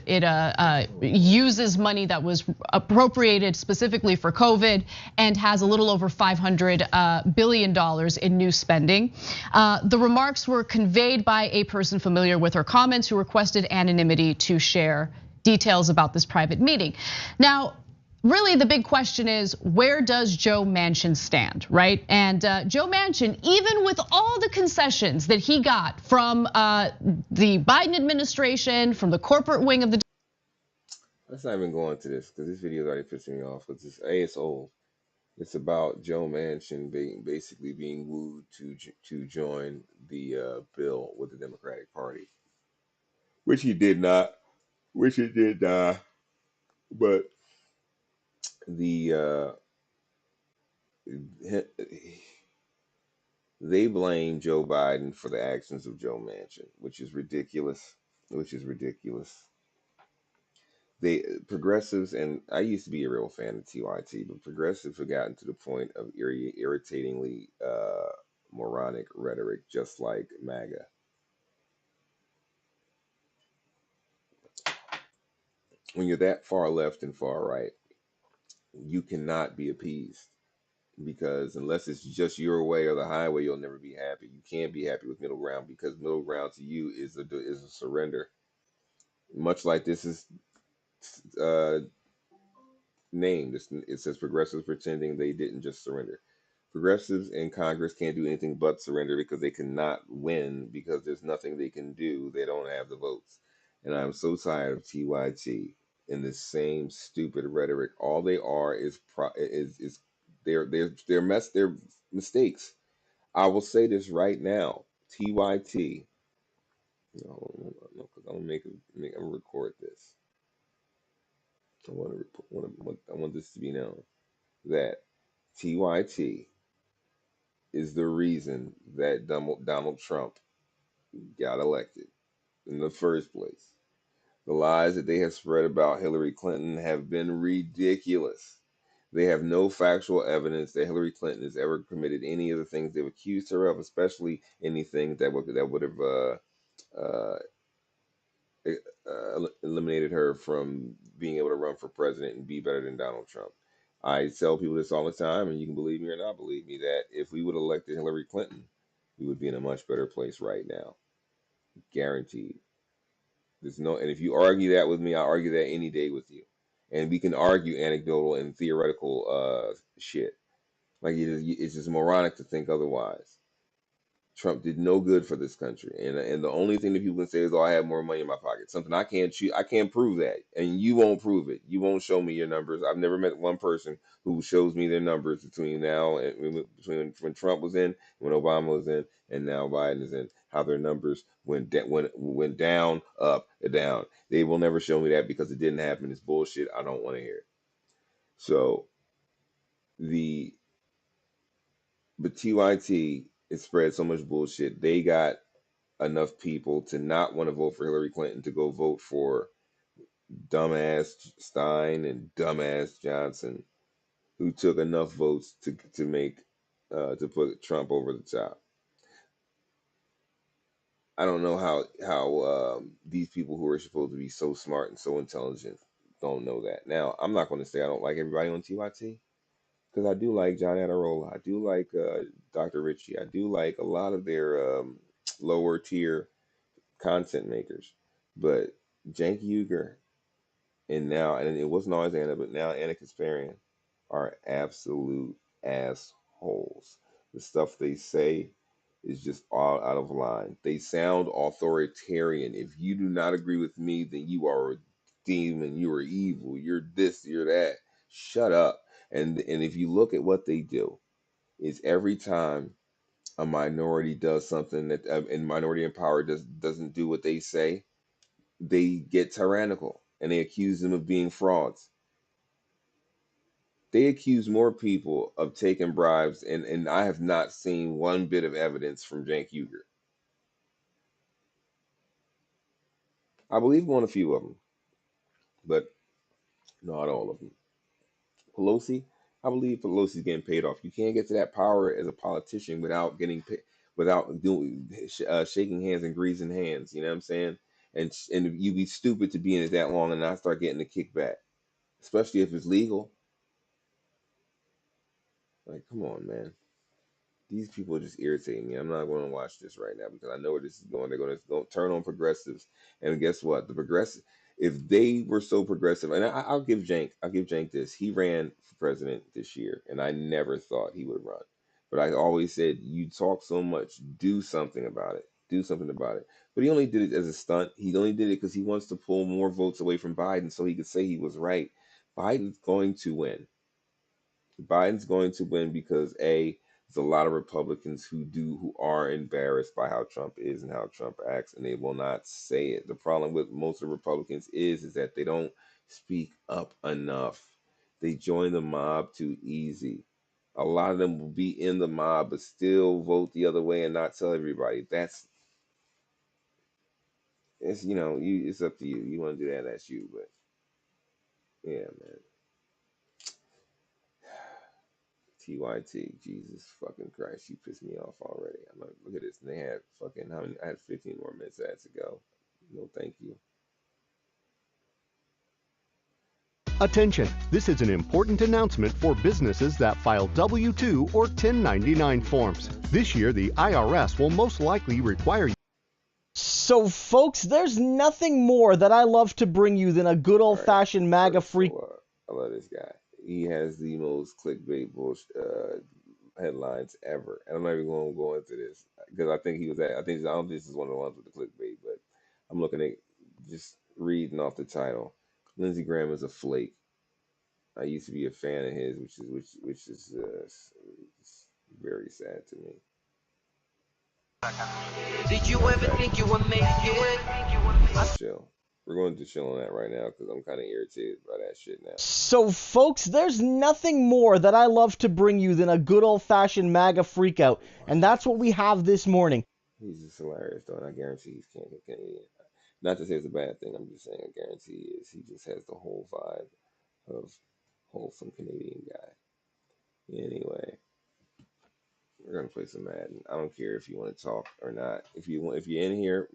It uses money that was appropriated appropriated specifically for COVID and has a little over $500 billion in new spending. The remarks were conveyed by a person familiar with her comments who requested anonymity to share details about this private meeting. Now, really, the big question is, where does Joe Manchin stand, right? And Joe Manchin, even with all the concessions that he got from the Biden administration, from the corporate wing of the... Let's not even go into this because this video is already pissing me off. Because it's old. It's about Joe Manchin basically being wooed to join the bill with the Democratic Party, which he did not. But they blame Joe Biden for the actions of Joe Manchin, which is ridiculous. Progressives, and I used to be a real fan of TYT, but progressives have gotten to the point of irritatingly moronic rhetoric, just like MAGA. When you're that far left and far right, you cannot be appeased, because unless it's just your way or the highway, you'll never be happy. You can't be happy with middle ground, because middle ground to you is a surrender. Much like this is named. It says progressives pretending they didn't just surrender. Progressives in Congress can't do anything but surrender, because they cannot win, because there's nothing they can do. They don't have the votes. And I'm so tired of TYT in this same stupid rhetoric. All they are is they're mistakes. I will say this right now. TYT. No, because I'm gonna record this. I want this to be known that TYT is the reason that Donald Trump got elected in the first place. The lies that they have spread about Hillary Clinton have been ridiculous. They have no factual evidence that Hillary Clinton has ever committed any of the things they've accused her of, especially anything that would have eliminated her from being able to run for president and be better than Donald Trump. I tell people this all the time, and you can believe me or not believe me, that if we would have elected Hillary Clinton, we would be in a much better place right now. Guaranteed. And if you argue that with me, I'll argue that any day with you. And we can argue anecdotal and theoretical shit. Like, it's just moronic to think otherwise. Trump did no good for this country, and the only thing that people can say is, "Oh, I have more money in my pocket." Something I can't prove that, and you won't prove it. You won't show me your numbers. I've never met one person who shows me their numbers between now and between when Trump was in, when Obama was in, and now Biden is in. How their numbers went down, up, and down. They will never show me that, because it didn't happen. It's bullshit. I don't want to hear it. So but TYT, it spread so much bullshit. They got enough people to not want to vote for Hillary Clinton to go vote for dumbass Stein and dumbass Johnson, who took enough votes to put Trump over the top. I don't know how these people who are supposed to be so smart and so intelligent don't know that. Now, I'm not going to say I don't like everybody on TYT, because I do like John Adirola. I do like Dr. Ritchie. I do like a lot of their lower tier content makers. But Cenk Uygur and it wasn't always Anna, but now Anna Kasparian are absolute assholes. The stuff they say is just all out of line. They sound authoritarian. If you do not agree with me, then you are a demon. You are evil. You're this. You're that. Shut up. And if you look at what they do, is every time a minority does something that and minority in power doesn't do what they say, they get tyrannical and they accuse them of being frauds. They accuse more people of taking bribes, and I have not seen one bit of evidence from Cenk Uygur. I believe on a few of them, but not all of them. Pelosi, I believe Pelosi's getting paid off. You can't get to that power as a politician without getting paid, without doing shaking hands and greasing hands. You know what I'm saying? And you'd be stupid to be in it that long and not start getting the kickback, especially if it's legal. Like, come on, man. These people just irritate me. I'm not going to watch this right now because I know where this is going. They're going to turn on progressives, and guess what? The progressive, if they were so progressive, and I'll give Jank this. He ran for president this year, and I never thought he would run. But I always said, you talk so much, do something about it. Do something about it. But he only did it as a stunt. He only did it because he wants to pull more votes away from Biden so he could say he was right. Biden's going to win. Biden's going to win because there's a lot of Republicans who are embarrassed by how Trump is and how Trump acts, and they will not say it. The problem with most of the Republicans is that they don't speak up enough. They join the mob too easy. A lot of them will be in the mob but still vote the other way and not tell everybody. It's up to you. You want to do that, that's you. But yeah, man. TYT, Jesus fucking Christ, you pissed me off already. I'm like, look at this. And they had fucking, I had 15 more minutes I had to go. No, thank you. Attention, this is an important announcement for businesses that file W-2 or 1099 forms. This year, the IRS will most likely require you. So, folks, there's nothing more that I love to bring you than a good old-fashioned MAGA freak. I love this guy. He has the most clickbait bullshit headlines ever. And I'm not even going to go into this because I think I don't think this is one of the ones with the clickbait, but I'm looking at just reading off the title. Lindsey Graham is a flake. I used to be a fan of his, which is very sad to me. Did you ever think you would make it? Chill. We're going to chill on that right now because I'm kind of irritated by that shit now. So, folks, there's nothing more that I love to bring you than a good old-fashioned MAGA freakout, and that's what we have this morning. He's just hilarious, though, and I guarantee he's Canadian. Not to say it's a bad thing, I'm just saying I guarantee he just has the whole vibe of wholesome Canadian guy. Anyway, we're gonna play some Madden. I don't care if you want to talk or not. If you're in here,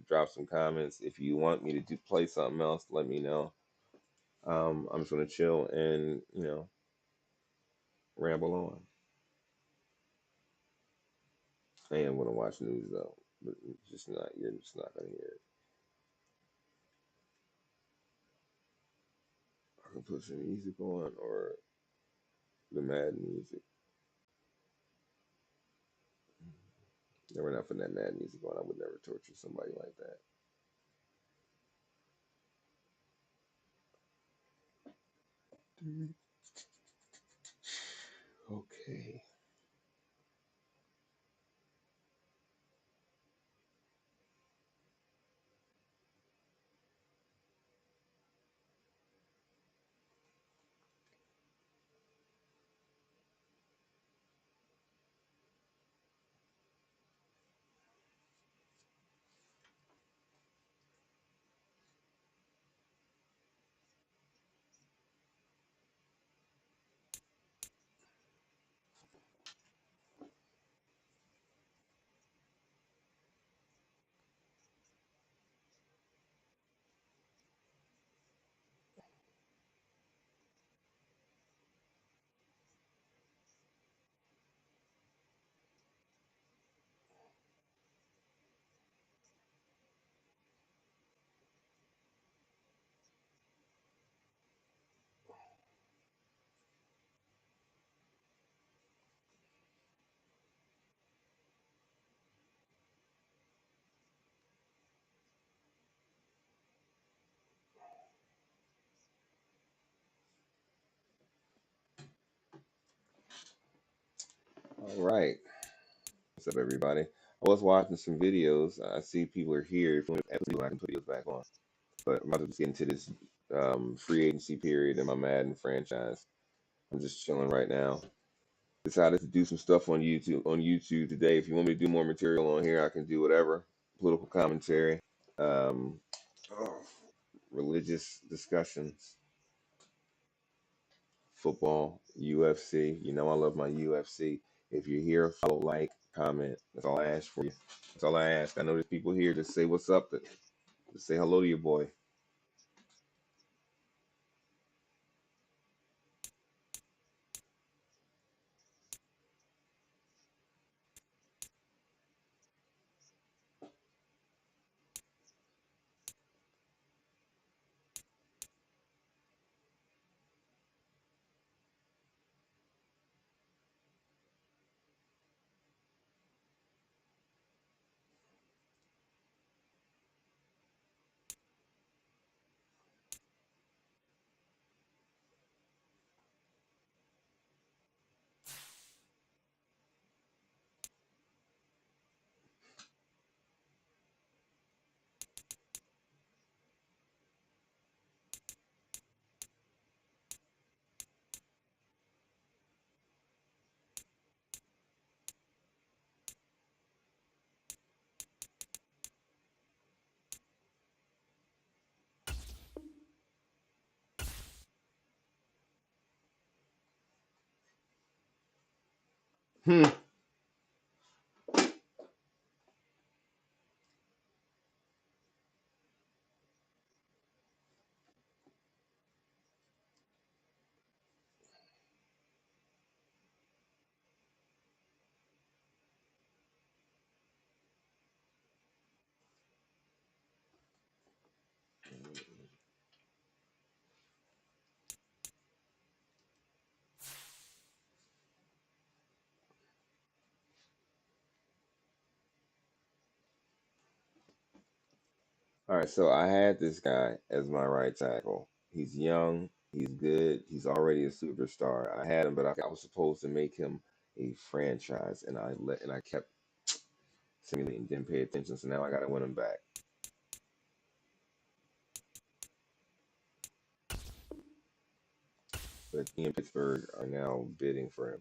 drop some comments. If you want me to play something else, let me know. I'm just gonna chill and ramble on. I am gonna watch news though, but you're just not gonna hear it. I can put some music on or the Madden music. Never enough of that Madden music on. I would never torture somebody like that. Okay. All right. What's up, everybody? I was watching some videos. I see people are here. If you want to, I can put videos back on. But I'm about to get into this free agency period in my Madden franchise. I'm just chilling right now. Decided to do some stuff on YouTube today. If you want me to do more material on here, I can do whatever. Political commentary, um, religious discussions, football, UFC. You know I love my UFC. If you're here, follow, like, comment. That's all I ask for you. That's all I ask. I know there's people here to say what's up, to say hello to your boy. Hmm. All right, so I had this guy as my right tackle. He's young, he's good, he's already a superstar. I had him, but I was supposed to make him a franchise, and I kept simulating, didn't pay attention. So now I got to win him back. But he and Pittsburgh are now bidding for him.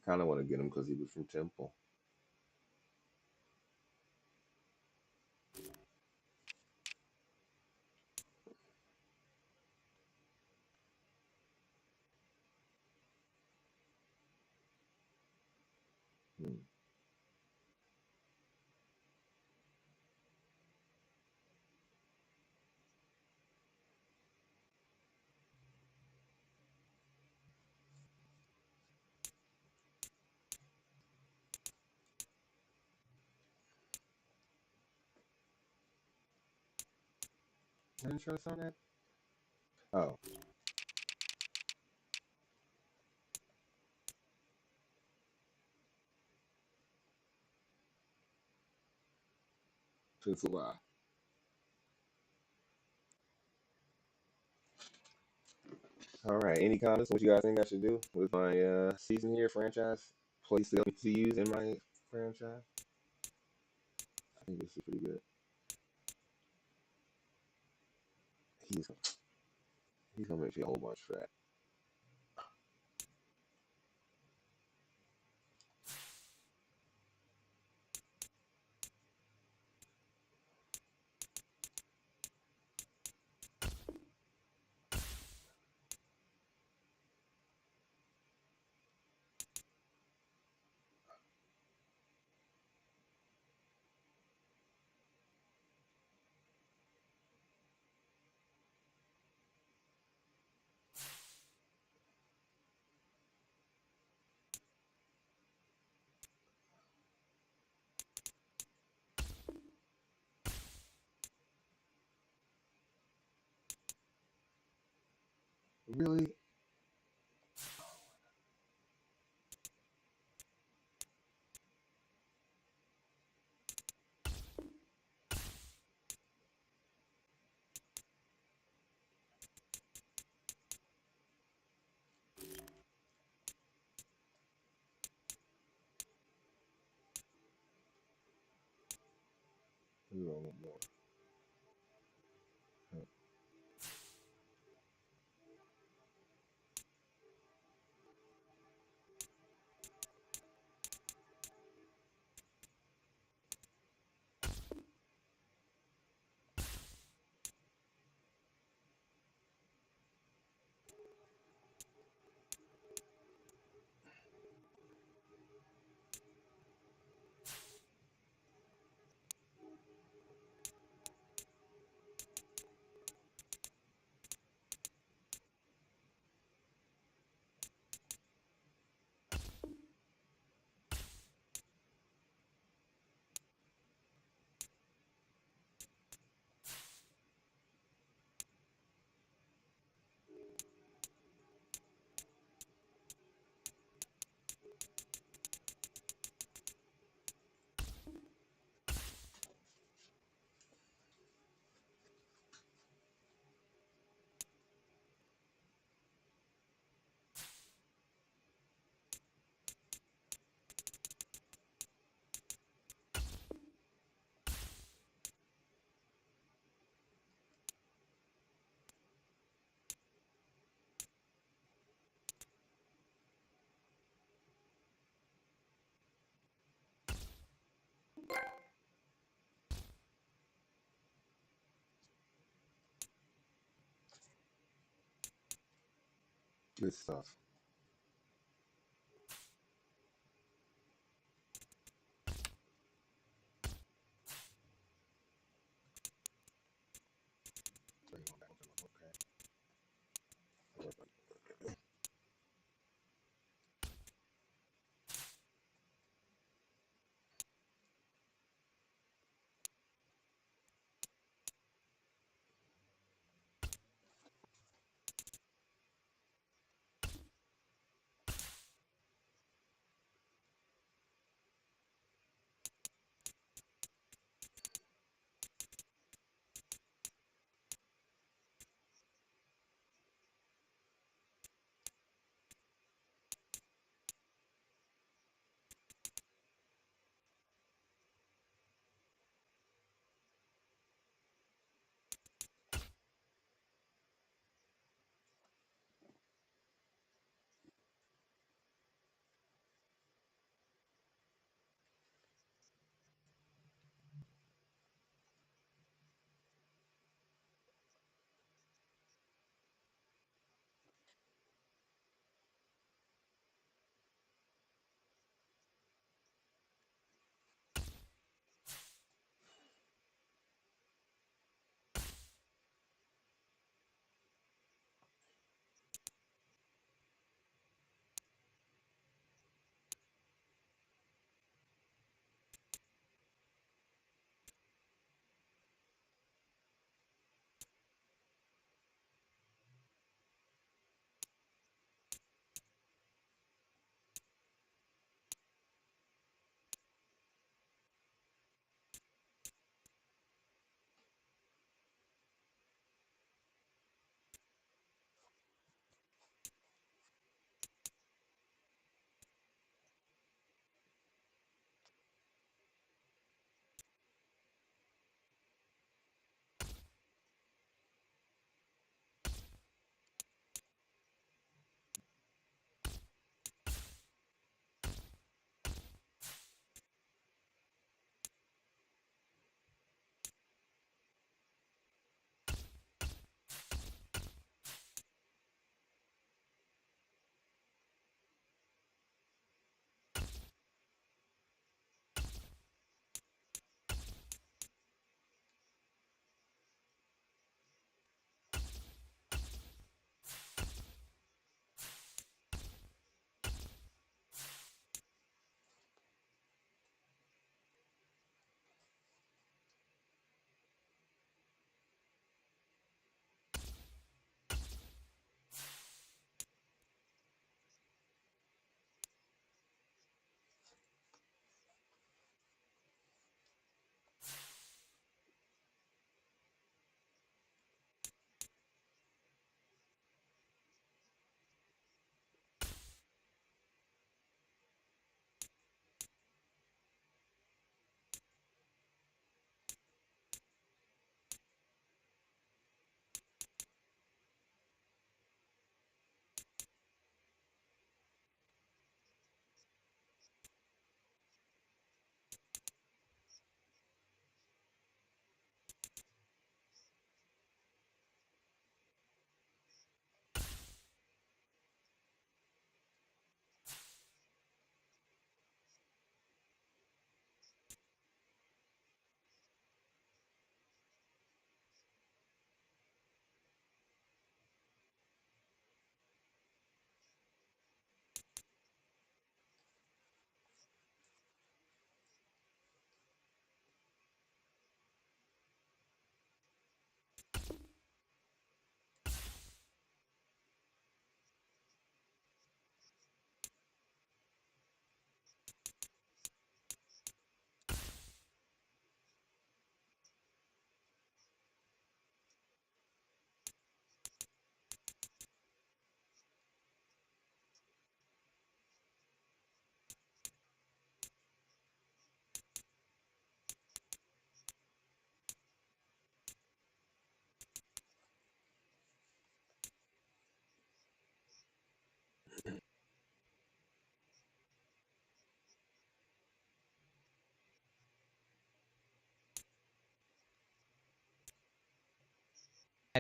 I kind of want to get him because he was from Temple. Any insurance on that? Oh. Why? All right. Any comments? What you guys think I should do with my season here franchise? Place the LPCUs in my franchise? I think this is pretty good. He's he's gonna make you a whole bunch for that. Really? We want more. Good stuff.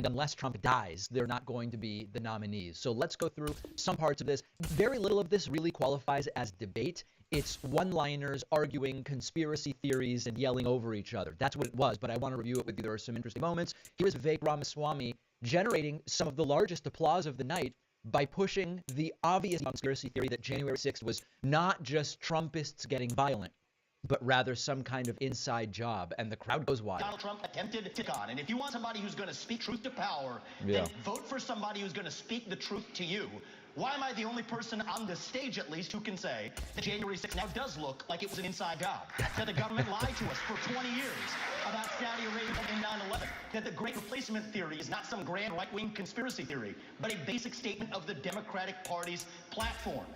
And unless Trump dies, they're not going to be the nominees. So let's go through some parts of this. Very little of this really qualifies as debate. It's one-liners arguing conspiracy theories and yelling over each other. That's what it was, but I want to review it with you. There are some interesting moments. Here is Vivek Ramaswamy generating some of the largest applause of the night by pushing the obvious conspiracy theory that January 6th was not just Trumpists getting violent, but rather some kind of inside job, and the crowd goes wild. Donald Trump attempted to tick on, and if you want somebody who's going to speak truth to power, then vote for somebody who's going to speak the truth to you. Why am I the only person on the stage, at least, who can say that January 6th now does look like it was an inside job? That the government lied to us for 20 years about Saudi Arabia and 9/11? That the Great Replacement theory is not some grand right-wing conspiracy theory, but a basic statement of the Democratic Party's platform?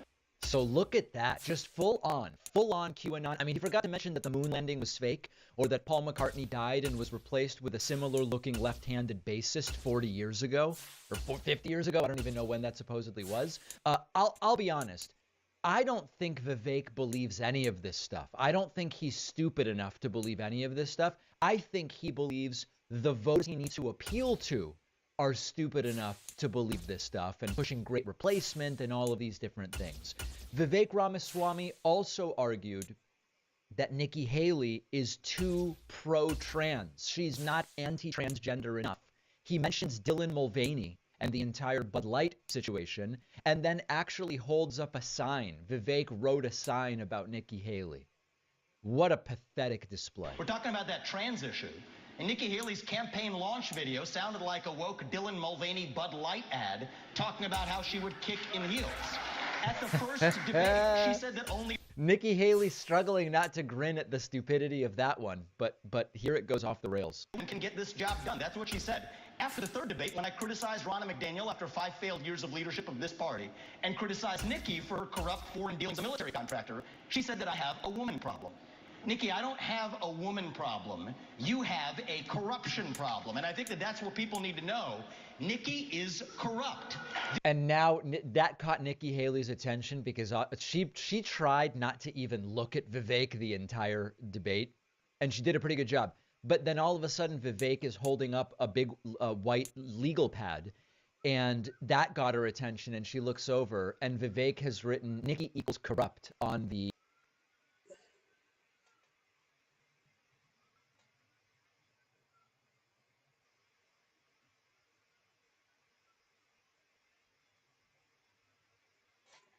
So look at that, just full on QAnon. I mean, he forgot to mention that the moon landing was fake, or that Paul McCartney died and was replaced with a similar looking left-handed bassist 40 years ago, or 50 years ago. I don't even know when that supposedly was. I'll be honest. I don't think Vivek believes any of this stuff. I don't think he's stupid enough to believe any of this stuff. I think he believes the voters he needs to appeal to are stupid enough to believe this stuff and pushing Great Replacement and all of these different things. Vivek Ramaswamy also argued that Nikki Haley is too pro-trans. She's not anti-transgender enough. He mentions Dylan Mulvaney and the entire Bud Light situation, and then actually holds up a sign. Vivek wrote a sign about Nikki Haley. What a pathetic display. We're talking about that trans issue. And Nikki Haley's campaign launch video sounded like a woke Dylan Mulvaney Bud Light ad talking about how she would kick in heels. At the first debate, she said that only Nikki Haley struggling not to grin at the stupidity of that one, but here it goes off the rails. women can get this job done. That's what she said. After the third debate, when I criticized Ronna McDaniel after 5 failed years of leadership of this party, and criticized Nikki for her corrupt foreign dealings as a military contractor, she said that I have a woman problem. Nikki, I don't have a woman problem. You have a corruption problem. And I think that that's what people need to know. Nikki is corrupt. And now that caught Nikki Haley's attention because she tried not to even look at Vivek the entire debate, and she did a pretty good job. But then all of a sudden, Vivek is holding up a big white legal pad, and that got her attention, and she looks over, and Vivek has written Nikki equals corrupt on the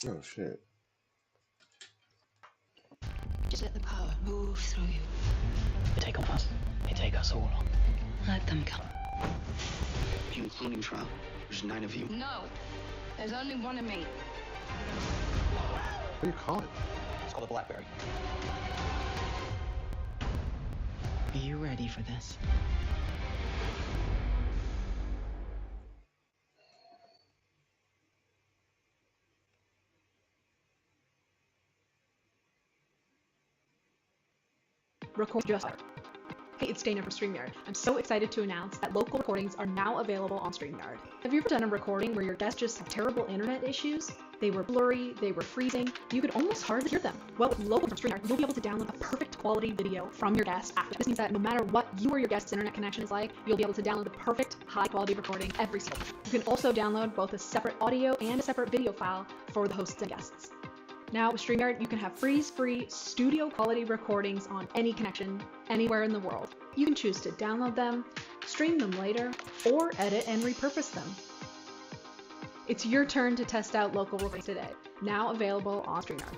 Oh, shit. Just let the power move through you. They take on us. They take us all on. Let them come. You including Trump? There's 9 of you. No, there's only one of me. What do you call it? It's called a BlackBerry. Are you ready for this? Record just started. Hey, it's Dana from StreamYard. I'm so excited to announce that local recordings are now available on StreamYard. Have you ever done a recording where your guests just have terrible internet issues? They were blurry, they were freezing, you could almost hardly hear them. Well, with local from StreamYard, you'll be able to download a perfect quality video from your guest after. This means that no matter what you or your guest's internet connection is like, you'll be able to download the perfect high quality recording every single time. You can also download both a separate audio and a separate video file for the hosts and guests. Now with StreamYard, you can have freeze-free, studio-quality recordings on any connection, anywhere in the world. You can choose to download them, stream them later, or edit and repurpose them. It's your turn to test out local recordings today. Now available on StreamYard.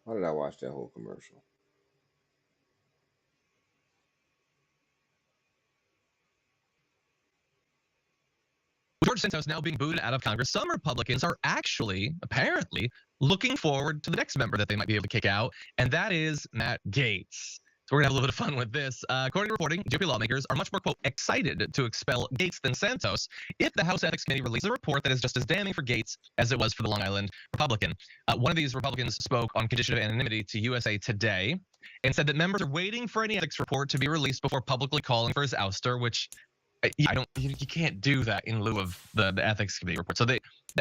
Why did I watch that whole commercial? George Santos now being booted out of Congress, some Republicans are actually, apparently, looking forward to the next member that they might be able to kick out, and that is Matt Gaetz. So we're going to have a little bit of fun with this. According to reporting, GOP lawmakers are much more, quote, excited to expel Gaetz than Santos if the House Ethics Committee releases a report that is just as damning for Gaetz as it was for the Long Island Republican. One of these Republicans spoke on condition of anonymity to USA Today and said that members are waiting for any ethics report to be released before publicly calling for his ouster, which you can't do that in lieu of the ethics committee report. So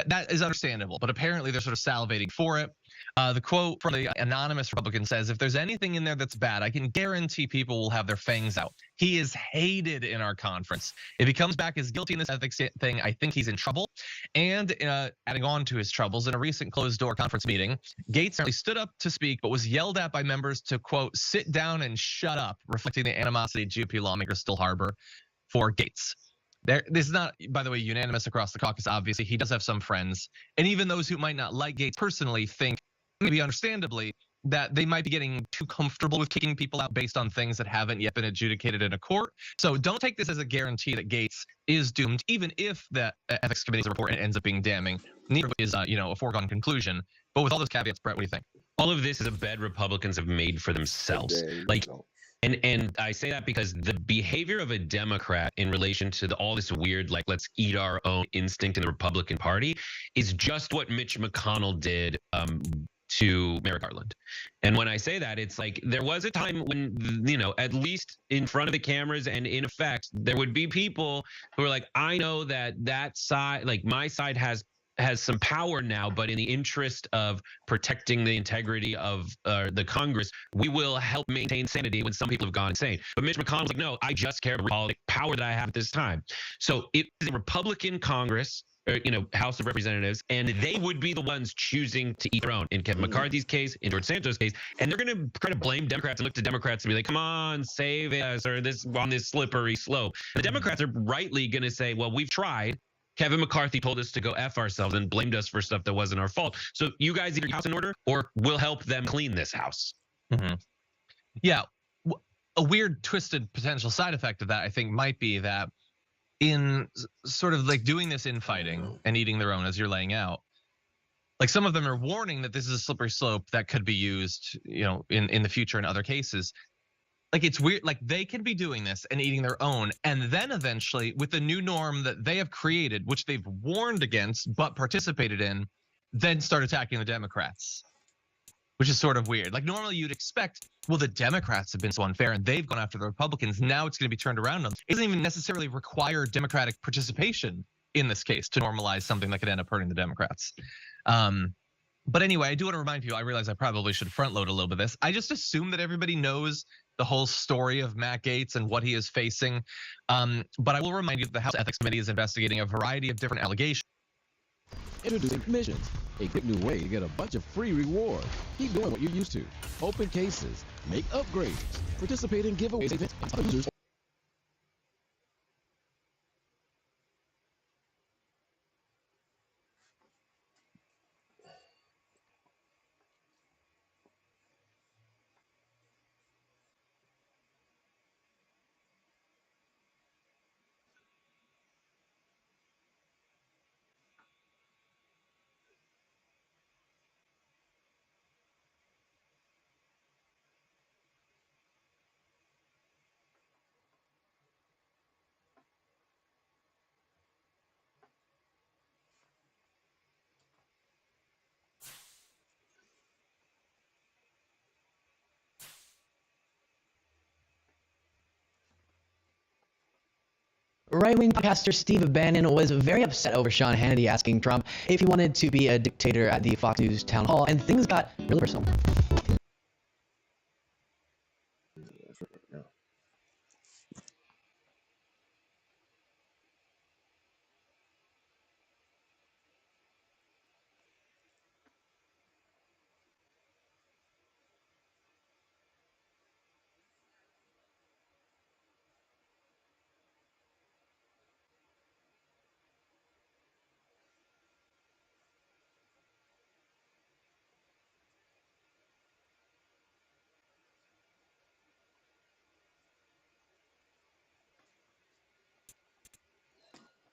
That is understandable, but apparently they're sort of salivating for it. The quote from the anonymous Republican says, "If there's anything in there that's bad, I can guarantee people will have their fangs out. He is hated in our conference. If he comes back as guilty in this ethics thing, I think he's in trouble." And adding on to his troubles, in a recent closed-door conference meeting, Gates apparently stood up to speak, but was yelled at by members to, quote, "sit down and shut up," reflecting the animosity GOP lawmakers still harbor for Gates. This is not, by the way, unanimous across the caucus. Obviously, he does have some friends, and even those who might not like Gates personally think, maybe understandably, that they might be getting too comfortable with kicking people out based on things that haven't yet been adjudicated in a court. So don't take this as a guarantee that Gates is doomed, even if the ethics committee's report ends up being damning. Neither is, a foregone conclusion. But with all those caveats, Brett, what do you think? All of this is a bed Republicans have made for themselves. And I say that because the behavior of a Democrat in relation to all this weird, like, let's eat our own instinct in the Republican Party is just what Mitch McConnell did to Merrick Garland. And when I say that, it's like there was a time when, at least in front of the cameras and in effect, there would be people who are like, I know that side, like my side has some power now, but in the interest of protecting the integrity of the Congress, we will help maintain sanity when some people have gone insane. But Mitch McConnell's like, no, I just care about the power that I have at this time. So it is a Republican Congress, House of Representatives, and they would be the ones choosing to eat their own. In Kevin McCarthy's case, in George Santos' case, and they're going to try to blame Democrats and look to Democrats and be like, come on, save us, or on this slippery slope. The Democrats are rightly going to say, well, we've tried. Kevin McCarthy told us to go F ourselves and blamed us for stuff that wasn't our fault. So you guys either house in order or we'll help them clean this house. Mm-hmm. Yeah. A weird, twisted potential side effect of that, I think, might be that in sort of like doing this infighting and eating their own, as you're laying out, like some of them are warning that this is a slippery slope that could be used, in the future in other cases. Like it's weird, like they can be doing this and eating their own, and then eventually with the new norm that they have created, which they've warned against but participated in, then start attacking the Democrats, which is sort of weird. Like normally you'd expect, well, the Democrats have been so unfair and they've gone after the Republicans. Now it's going to be turned around on them. It doesn't even necessarily require Democratic participation in this case to normalize something that could end up hurting the Democrats. But anyway, I do want to remind people, I realize I probably should front load a little bit of this. I just assume that everybody knows the whole story of Matt Gaetz and what he is facing. But I will remind you that the House Ethics Committee is investigating a variety of different allegations. Introducing Missions, a quick new way to get a bunch of free rewards. Keep doing what you're used to. Open cases, make upgrades, participate in giveaways, events, and users. Right-wing podcaster Steve Bannon was very upset over Sean Hannity asking Trump if he wanted to be a dictator at the Fox News town hall, and things got really personal.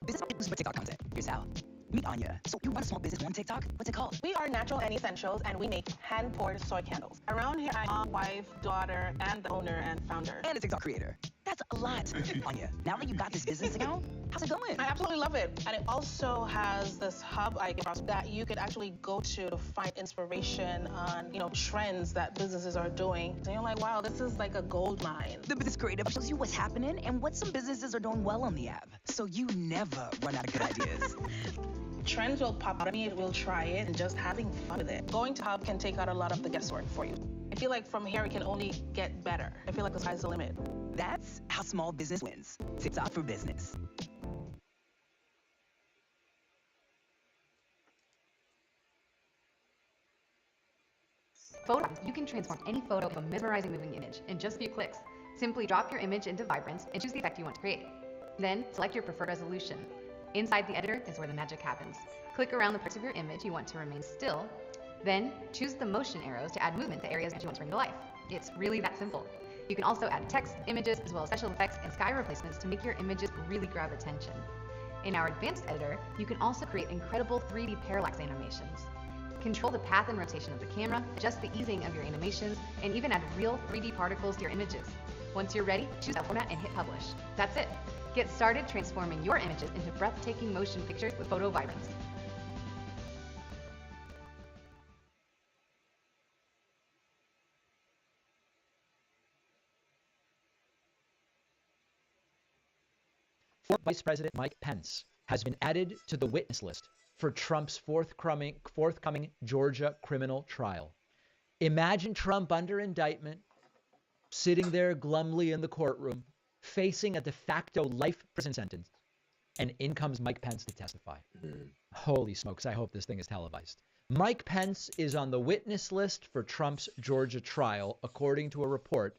Business for TikTok content. Here's how. Meet Anya. So you run a small business on TikTok? What's it called? We are Natural and Essentials, and we make hand-poured soy candles. Around here, I'm mom, wife, daughter, and the owner and founder. And a TikTok creator. That's a lot. Anya, now that you got this business account, how's it going? I absolutely love it. And it also has this hub that you could actually go to find inspiration on, trends that businesses are doing. And you're like, wow, this is like a gold mine. The Business Creative shows you what's happening and what some businesses are doing well on the app. So you never run out of good ideas. Trends will pop out. I mean, we'll try it and just having fun with it. Going to Hub can take out a lot of the guesswork for you. I feel like from here it can only get better. I feel like the sky's the limit. That's how small business wins. TikTok for business. Photo. You can transform any photo into a mesmerizing moving image in just a few clicks. Simply drop your image into Vibrance and choose the effect you want to create. Then select your preferred resolution. Inside the editor is where the magic happens. Click around the parts of your image you want to remain still. Then choose the motion arrows to add movement to areas that you want to bring to life. It's really that simple. You can also add text, images, as well as special effects and sky replacements to make your images really grab attention. In our advanced editor, you can also create incredible 3D parallax animations. Control the path and rotation of the camera, adjust the easing of your animations, and even add real 3D particles to your images. Once you're ready, choose that format and hit publish. That's it. Get started transforming your images into breathtaking motion pictures with Photo Vibrance. Former Vice President Mike Pence has been added to the witness list for Trump's forthcoming Georgia criminal trial. Imagine Trump under indictment, sitting there glumly in the courtroom, facing a de facto life prison sentence, and in comes Mike Pence to testify. Holy smokes, I hope this thing is televised. Mike Pence is on the witness list for Trump's Georgia trial, according to a report,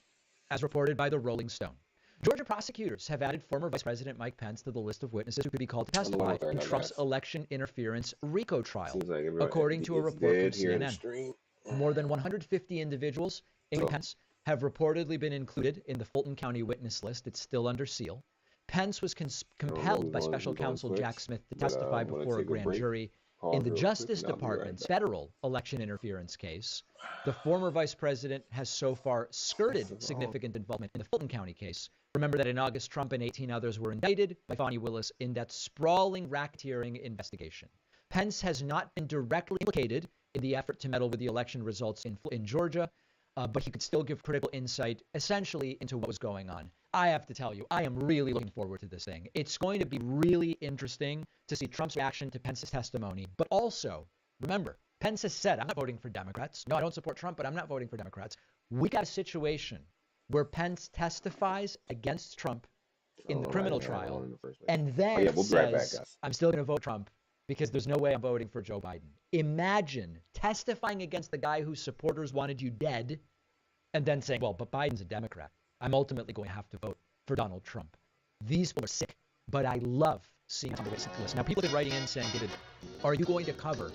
as reported by the Rolling Stone. Georgia prosecutors have added former Vice President Mike Pence to the list of witnesses who could be called to testify in Trump's election interference RICO trial, according to a report from CNN. More than 150 individuals, including Pence, have reportedly been included in the Fulton County witness list. It's still under seal. Pence was compelled by special counsel Jack Smith to testify before a grand jury in the Justice Department's federal election interference case. The former vice president has so far skirted significant involvement in the Fulton County case. Remember that in August, Trump and 18 others were indicted by Fani Willis in that sprawling racketeering investigation. Pence has not been directly implicated in the effort to meddle with the election results in Georgia, but he could still give critical insight, essentially, into what was going on. I have to tell you, I am really looking forward to this thing. It's going to be really interesting to see Trump's reaction to Pence's testimony. But also, remember, Pence has said, I'm not voting for Democrats. No, I don't support Trump, but I'm not voting for Democrats. We got a situation where Pence testifies against Trump in the criminal trial and then says, I'm still going to vote Trump because there's no way I'm voting for Joe Biden. Imagine testifying against the guy whose supporters wanted you dead and then saying, well, but Biden's a Democrat. I'm ultimately going to have to vote for Donald Trump. These people are sick, but I love seeing on the witness list. Now, people have been writing in saying, David, are you going to cover